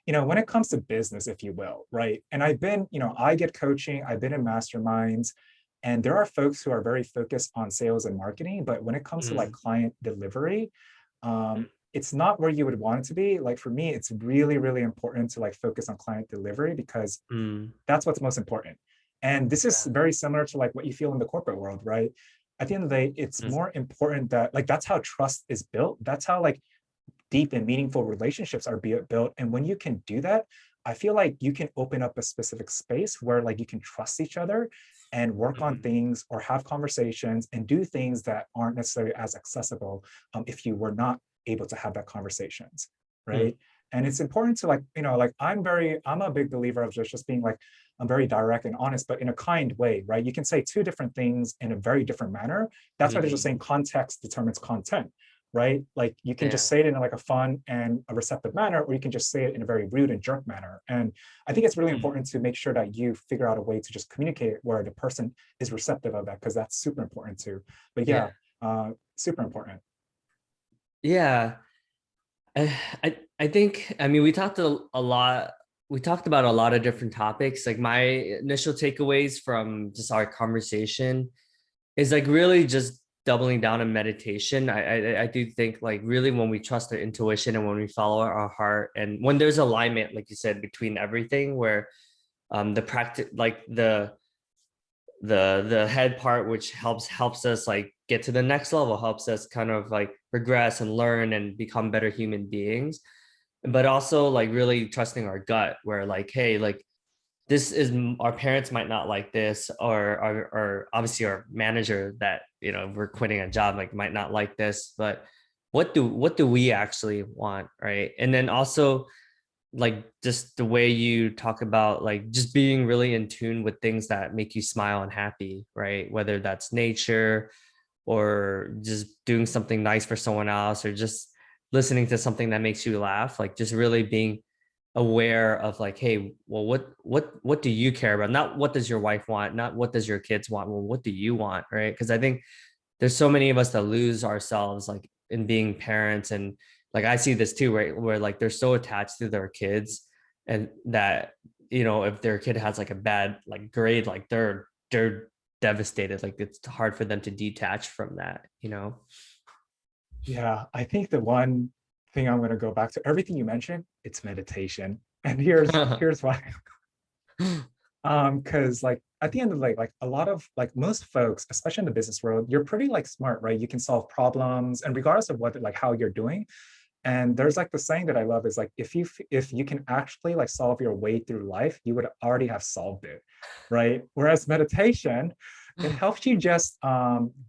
when it comes to business, if you will, right? And I get coaching, I've been in masterminds, and there are folks who are very focused on sales and marketing. But when it comes to like Mm, client delivery, it's not where you would want it to be. Like for me, it's really, really important to like focus on client delivery because mm, that's what's most important. And this is yeah. very similar to like what you feel in the corporate world, right? At the end of the day, it's Mm, more important that like that's how trust is built. That's how like deep and meaningful relationships are built. And when you can do that, I feel like you can open up a specific space where like you can trust each other and work on mm, things or have conversations and do things that aren't necessarily as accessible if you were not able to have that conversations, mm, right? And it's important to like, like I'm a big believer of just being like, I'm very direct and honest, but in a kind way, right? You can say two different things in a very different manner. That's why they're just mm, saying context determines content, right? Like you can just yeah. say it in like a fun and a receptive manner, or you can just say it in a very rude and jerk manner. And I think it's really Mm, important to make sure that you figure out a way to just communicate where the person is receptive of that, because that's super important too. But yeah. yeah, super important. Yeah. I think I mean we talked a lot we talked about a lot of different topics. Like my initial takeaways from just our conversation is like really just doubling down on meditation. I do think like really when we trust our intuition and when we follow our heart and when there's alignment, like you said, between everything, where the practice, like the head part, which helps us like get to the next level, helps us kind of like progress and learn and become better human beings, but also like really trusting our gut, where like, hey, like this is, our parents might not like this, or obviously our manager that, you know, we're quitting a job, like might not like this, but what do we actually want, right? And then also like just the way you talk about like just being really in tune with things that make you smile and happy, right? Whether that's nature or just doing something nice for someone else or just listening to something that makes you laugh, like just really being aware of like, hey, well, what do you care about? Not what does your wife want, not what does your kids want, well, what do you want, right? Because I think there's so many of us that lose ourselves like in being parents, and like I see this too, right, where like they're so attached to their kids, and that, you know, if their kid has like a bad like grade, like they're devastated, like it's hard for them to detach from that, you know. Yeah, I think the one thing I'm going to go back to everything you mentioned, it's meditation. And here's why. Because like at the end of the day, like a lot of like most folks, especially in the business world, you're pretty like smart, right? You can solve problems, and regardless of what like how you're doing. And there's like the saying that I love is like if you can actually like solve your way through life, you would already have solved it, right? Whereas meditation, it helps you just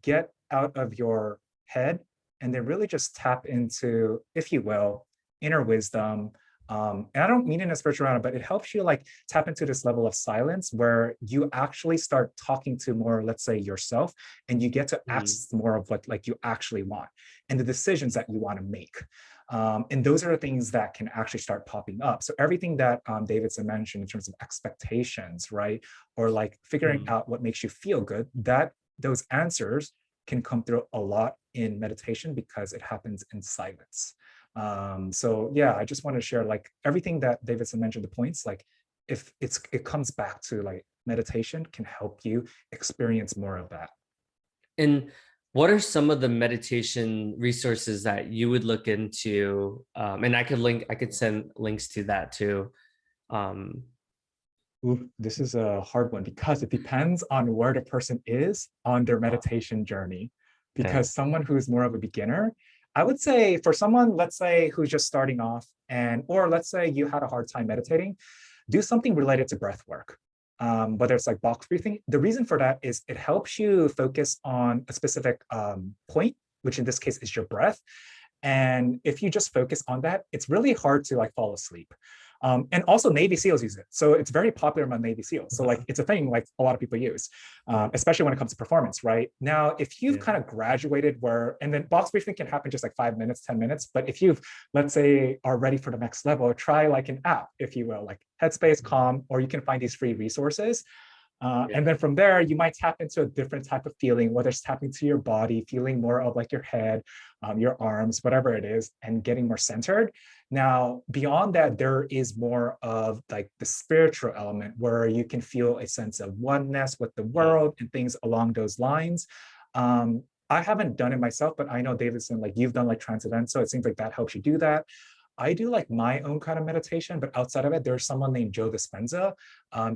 get out of your head and then really just tap into, if you will, inner wisdom. And I don't mean in a spiritual manner, but it helps you like tap into this level of silence where you actually start talking to more, let's say, yourself, and you get to Mm, access more of what like you actually want and the decisions that you want to make. And those are the things that can actually start popping up. So everything that Davidson mentioned in terms of expectations, right? Or like figuring mm. out what makes you feel good, that those answers can come through a lot in meditation because it happens in silence. So yeah, I just want to share like everything that Davidson mentioned, the points, like if it comes back to like meditation can help you experience more of that. And what are some of the meditation resources that you would look into? And I could send links to that too. Um, Ooh, this is a hard one because it depends on where the person is on their meditation journey. yeah. Because someone who's more of a beginner, I would say for someone, let's say, who's just starting off, and or let's say you had a hard time meditating, do something related to breath work. Whether it's like box breathing. The reason for that is it helps you focus on a specific point, which in this case is your breath. And if you just focus on that, it's really hard to like fall asleep. And also Navy SEALs use it. So it's very popular among Navy SEAls. So like it's a thing like a lot of people use, especially when it comes to performance, right? Now, if you've Yeah. kind of graduated where, and then box briefing can happen just like 5 minutes, 10 minutes. But if you've, let's say, are ready for the next level, try like an app, if you will, like Headspace, Calm, or you can find these free resources. And Yeah. then from there, you might tap into a different type of feeling, whether it's tapping to your body, feeling more of like your head, your arms, whatever it is, and getting more centered. Now, beyond that, there is more of like the spiritual element where you can feel a sense of oneness with the world and things along those lines. I haven't done it myself, but I know Davidson, like you've done like transcendental. It seems like that helps you do that. I do like my own kind of meditation, but outside of it, there's someone named Joe Dispenza.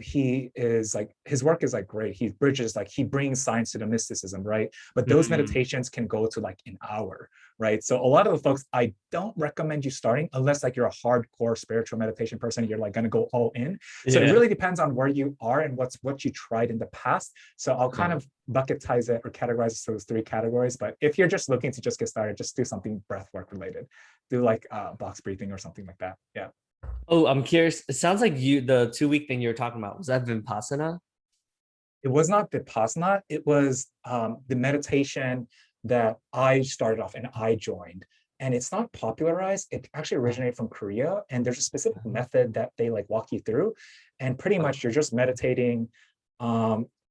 He is like, his work is like great. He bridges, like he brings science to the mysticism, right? But those Mm. meditations can go to like an hour, right? So a lot of the folks, I don't recommend you starting unless like you're a hardcore spiritual meditation person, you're like gonna go all in. So it Yeah. really depends on where you are and what you tried in the past. So I'll kind of bucketize it or categorize those three categories. But if you're just looking to just get started, just do something breath work related, do like box breathing or something like that. Yeah. Oh, I'm curious. It sounds like the 2 week thing you were talking about, was that Vimpasana? It was not Vipassana. It was the meditation that I started off and I joined. And it's not popularized. It actually originated from Korea. And there's a specific method that they like walk you through. And pretty much you're just meditating.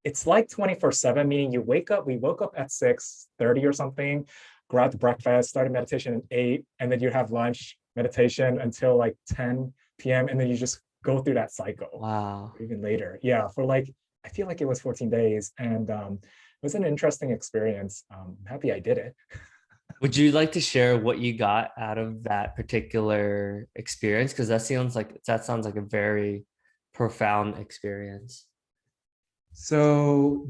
It's like 24/7, meaning you wake up, we woke up at 6:30 or something, grabbed breakfast, started meditation at 8, and then you have lunch, meditation until like 10 p.m. And then you just go through that cycle, Wow. even later. Yeah, for like, I feel like it was 14 days, and it was an interesting experience. I'm happy I did it. Would you like to share what you got out of that particular experience? Because that sounds like a very profound experience. So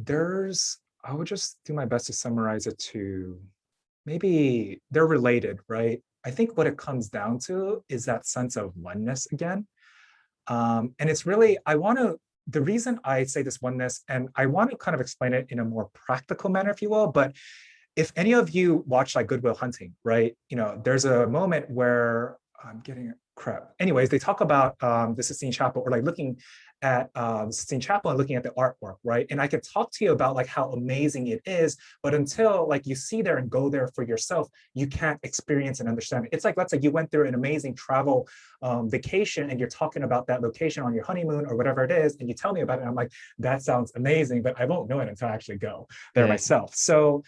I would just do my best to summarize it to maybe they're related, right? I think what it comes down to is that sense of oneness again. And it's really, the reason I say this oneness, and I want to kind of explain it in a more practical manner, if you will, but if any of you watch like Good Will Hunting, right? There's a moment where I'm getting crap. Anyways, they talk about the Sistine Chapel, or like looking at the Sistine Chapel and looking at the artwork, right? And I could talk to you about like how amazing it is, but until like you see there and go there for yourself, you can't experience and understand it. It's like, let's say you went through an amazing travel vacation and you're talking about that location on your honeymoon or whatever it is, and you tell me about it, and I'm like, that sounds amazing, but I won't know it until I actually go there Yeah. myself. So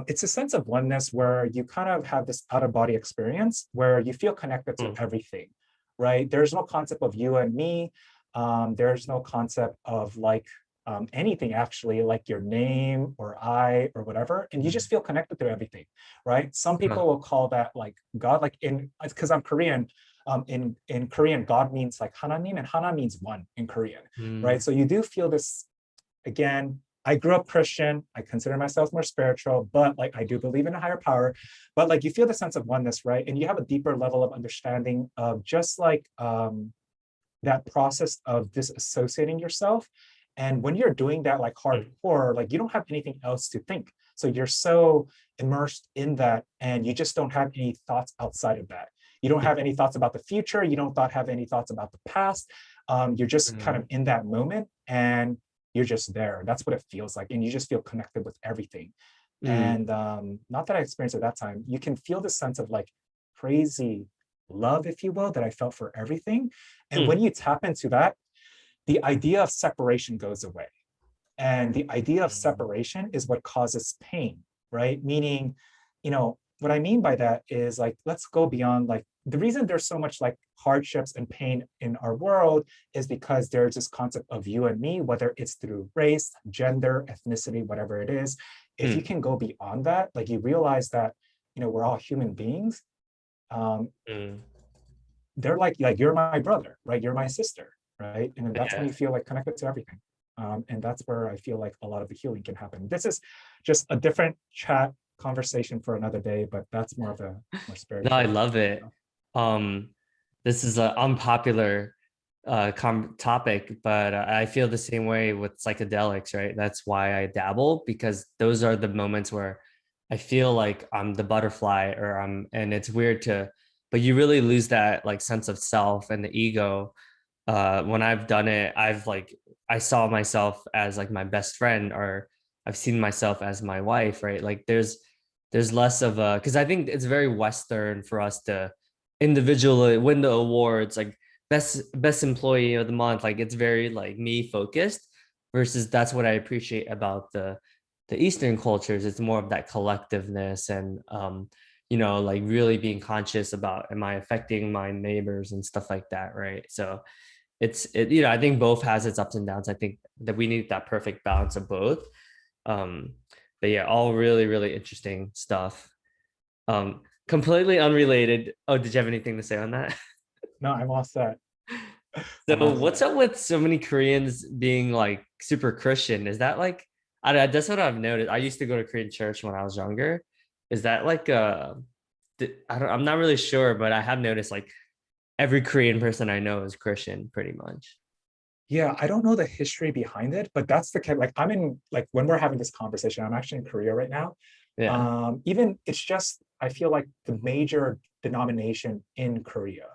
it's a sense of oneness where you kind of have this out of body experience where you feel connected to Mm. everything, right? There's no concept of you and me. There's no concept of like anything actually, like your name or I or whatever. And you just feel connected to everything, right? Some Huh. people will call that like God, like because I'm Korean. In Korean, God means like Hananim, and Hana means one in Korean, right? Mm. So you do feel this again. I grew up Christian. I consider myself more spiritual, but like I do believe in a higher power. But like you feel the sense of oneness, right? And you have a deeper level of understanding of just like that process of disassociating yourself. And when you're doing that like Mm. hardcore, like you don't have anything else to think. So you're so immersed in that, and you just don't have any thoughts outside of that. You don't have any thoughts about the future. You don't have any thoughts about the past. You're just kind of Mm. in that moment, and you're just there. That's what it feels like. And you just feel connected with everything. Mm. And not that I experienced at that time, you can feel the sense of like crazy love, if you will, that I felt for everything. And when Mm. you tap into that, the idea of separation goes away. And the idea of Mm. separation is what causes pain, right? Meaning, what I mean by that is like, let's go beyond like the reason there's so much like hardships and pain in our world is because there's this concept of you and me, whether it's through race, gender, ethnicity, whatever it is. If you Mm. can go beyond that, like you realize that, we're all human beings. Um, Mm. they're like you're my brother, right? You're my sister, right? And then that's when Yeah. you feel like connected to everything. And that's where I feel like a lot of the healing can happen. This is just a different chat conversation for another day, but that's more of a more No, I spiritual love it. stuff. Um, this is an unpopular topic, but I feel the same way with psychedelics, right? That's why I dabble, because those are the moments where I feel like I'm the butterfly, and it's weird but you really lose that like sense of self and the ego. When I've done it, I saw myself as like my best friend, or I've seen myself as my wife, right? Like there's less of a, because I think it's very Western for us to individually win the awards, like best employee of the month. Like it's very like me focused, versus that's what I appreciate about the Eastern cultures. It's more of that collectiveness, and like really being conscious about, am I affecting my neighbors and stuff like that, right? So I think both has its ups and downs. I think that we need that perfect balance of both. um but yeah, all really really interesting stuff. Completely unrelated. Oh, did you have anything to say on that? No, I'm all set. I'm So all what's set. up with so many Koreans being like super Christian? Is that like, that's what I've noticed. I used to go to Korean church when I was younger. Is that like I'm not really sure, but I have noticed like every Korean person I know is Christian pretty much. Yeah, I don't know the history behind it, but that's the kind, like I'm in, like when we're having this conversation, I'm actually in Korea right now. Yeah. Even it's just I feel like the major denomination in Korea,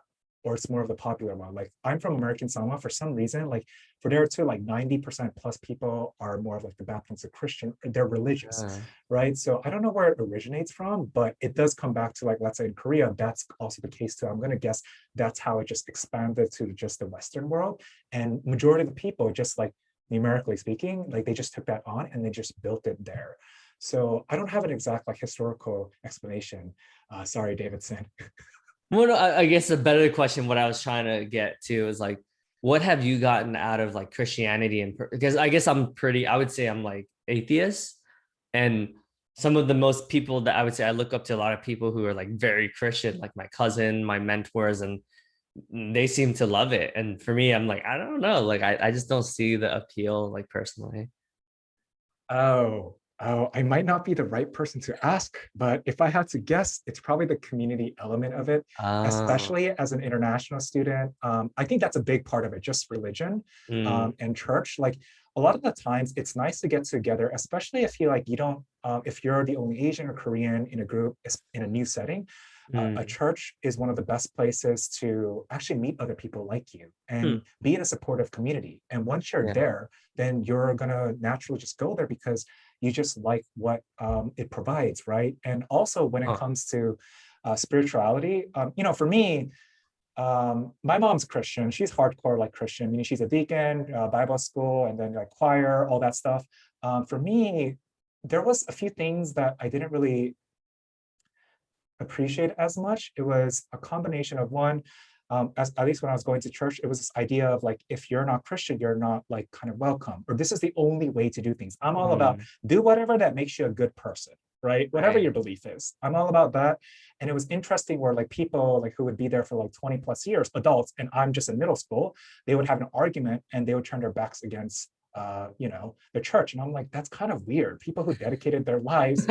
or it's more of the popular one. Like I'm from American Samoa, for some reason, like for there too, like 90% plus people are more of like the Baptist or Christian, they're religious, Uh, right? So I don't know where it originates from, but it does come back to like, let's say in Korea, that's also the case too. I'm gonna guess that's how it just expanded to just the Western world. And majority of the people, just like numerically speaking, like they just took that on and they just built it there. So I don't have an exact like historical explanation. Sorry, Davidson. well, no, I guess a better question, what I was trying to get to is like, what have you gotten out of like Christianity? And because I guess I would say I'm like atheist, and some of the most people that I would say I look up to, a lot of people who are like very Christian, like my cousin, my mentors, and they seem to love it. And for me, I'm like, I don't know, like I just don't see the appeal, like personally. I might not be the right person to ask, but if I had to guess, it's probably the community element of it, Oh, especially as an international student. I think that's a big part of it, just religion mm, and church. Like a lot of the times, it's nice to get together, especially if you like you don't, if you're the only Asian or Korean in a group in a new setting. A mm, church is one of the best places to actually meet other people like you and hmm, be in a supportive community. And once you're yeah. there, then you're gonna naturally just go there because you just like what it provides, right? And also when it Huh. comes to spirituality, for me, my mom's Christian. She's hardcore like Christian, meaning she's a deacon, Bible school, and then like choir, all that stuff. For me, there was a few things that I didn't really appreciate as much. It was a combination of one, as at least when I was going to church, it was this idea of like, if you're not Christian, you're not like kind of welcome, or this is the only way to do things. I'm all about Mm, do whatever that makes you a good person, right? Whatever right. your belief is, I'm all about that. And it was interesting where like people like who would be there for like 20 plus years, adults, and I'm just in middle school, they would have an argument and they would turn their backs against the church. And I'm like, that's kind of weird. People who dedicated their lives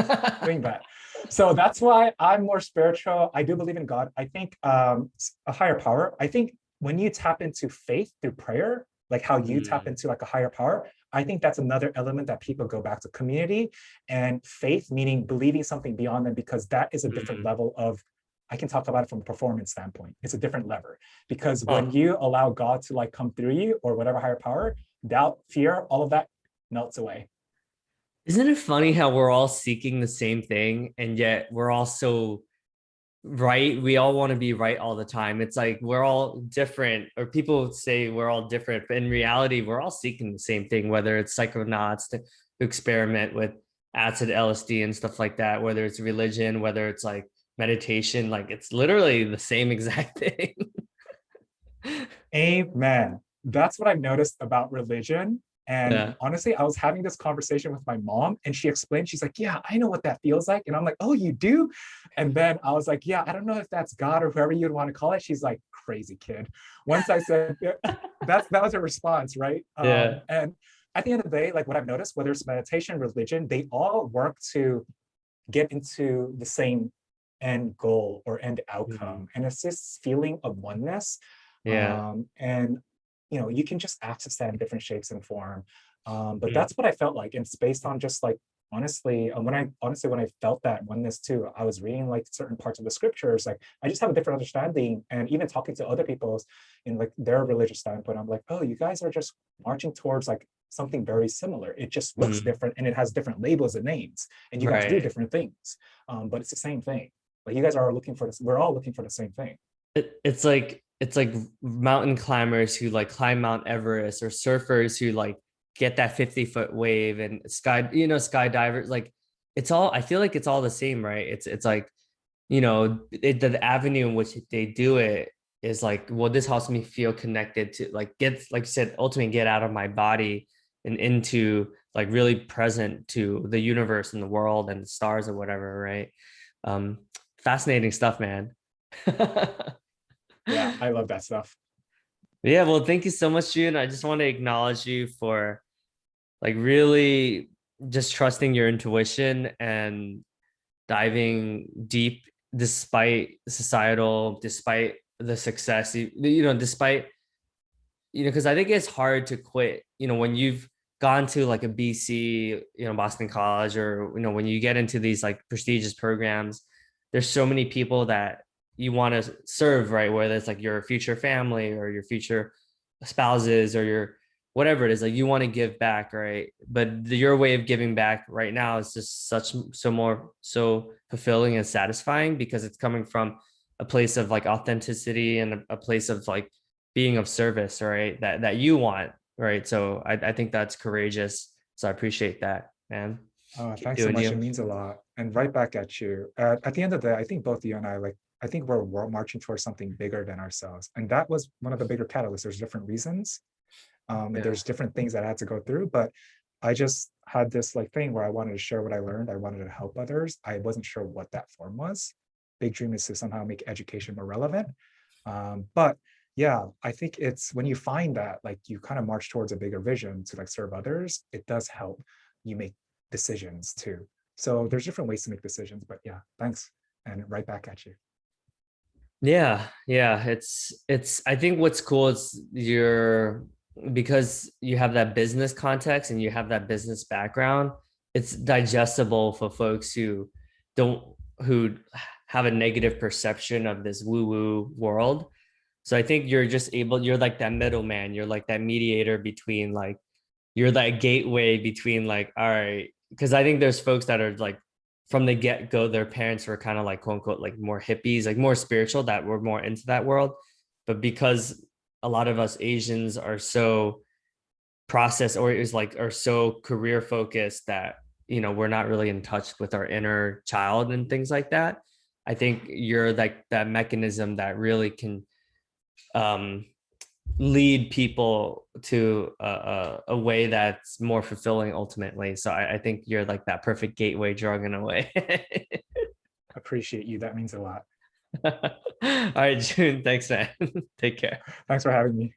doing that. So that's why I'm more spiritual. I do believe in God. I think a higher power. I think when you tap into faith through prayer, like how you tap Mm, into like a higher power, I think that's another element that people go back to community and faith, meaning believing something beyond them, because that is a different mm. level of. I can talk about it from a performance standpoint. It's a different lever because when Huh. you allow God to like come through you or whatever higher power, doubt, fear, all of that melts away. Isn't it funny how we're all seeking the same thing and yet we're all so right? We all want to be right all the time. It's like we're all different, or people say we're all different, but in reality, we're all seeking the same thing, whether it's psychonauts to experiment with acid LSD and stuff like that, whether it's religion, whether it's like meditation, like it's literally the same exact thing. Amen. That's what I've noticed about religion. And Yeah. honestly, I was having this conversation with my mom, and she explained, she's like, yeah, I know what that feels like. And I'm like, oh, you do? And then I was like, yeah, I don't know if that's God or whoever you'd want to call it. She's like, crazy kid. Once I said, that was her response, right? Yeah. And at the end of the day, like what I've noticed, whether it's meditation, religion, they all work to get into the same end goal or end Mhm. outcome. And it's this feeling of oneness. Yeah. And you can just access that in different shapes and form. But Mm. that's what I felt like. And it's based on just like honestly, when I felt that oneness too, I was reading like certain parts of the scriptures. Like I just have a different understanding. And even talking to other people in like their religious standpoint, I'm like, oh, you guys are just marching towards like something very similar. It just looks Mm. different and it has different labels and names, and you guys do Right. different things. But it's the same thing. Like you guys are looking for this. We're all looking for the same thing. It's like mountain climbers who like climb Mount Everest, or surfers who like get that 50-foot wave, and skydivers, like it's all, I feel like it's all the same, right? It's like, the avenue in which they do it is like, well, this helps me feel connected to, like, get, like you said, ultimately get out of my body and into like really present to the universe and the world and the stars or whatever, right? um Fascinating stuff, man. Yeah, I love that stuff. Yeah, well, thank you so much, June. I just want to acknowledge you for like really just trusting your intuition and diving deep despite societal, despite the success, despite, because I think it's hard to quit, when you've gone to like a BC, Boston College, or, when you get into these like prestigious programs, there's so many people that you want to serve, right? Whether it's like your future family or your future spouses or your whatever it is, like you want to give back, right? But your way of giving back right now is just so fulfilling and satisfying because it's coming from a place of like authenticity and a place of like being of service, right? That you want, right? So I think that's courageous. So I appreciate that, man. Oh, Keep thanks so doing much. It you. means a lot. And right back at you. At the end of the day, I think both you and I like. I think we're marching towards something bigger than ourselves. And that was one of the bigger catalysts. There's different reasons, and Yeah. there's different things that I had to go through, but I just had this like thing where I wanted to share what I learned. I wanted to help others. I wasn't sure what that form was. Big dream is to somehow make education more relevant. But yeah, I think it's when you find that like you kind of march towards a bigger vision to like serve others, it does help you make decisions too. So there's different ways to make decisions, but yeah, thanks. And right back at you. Yeah, yeah. It's I think what's cool is because you have that business context and you have that business background, it's digestible for folks don't who have a negative perception of this woo-woo world. So I think you're like that middleman, you're like that mediator between like you're that gateway between like, all right, because I think there's folks that are like from the get-go, their parents were kind of like quote unquote like more hippies, like more spiritual, that were more into that world. But because a lot of us Asians are so process or is like are so career focused that we're not really in touch with our inner child and things like that. I think you're like that mechanism that really can um lead people to a way that's more fulfilling ultimately. So I think you're like that perfect gateway drug in a way. Appreciate you. That means a lot. All right, June, thanks, man. Take care. Thanks for having me.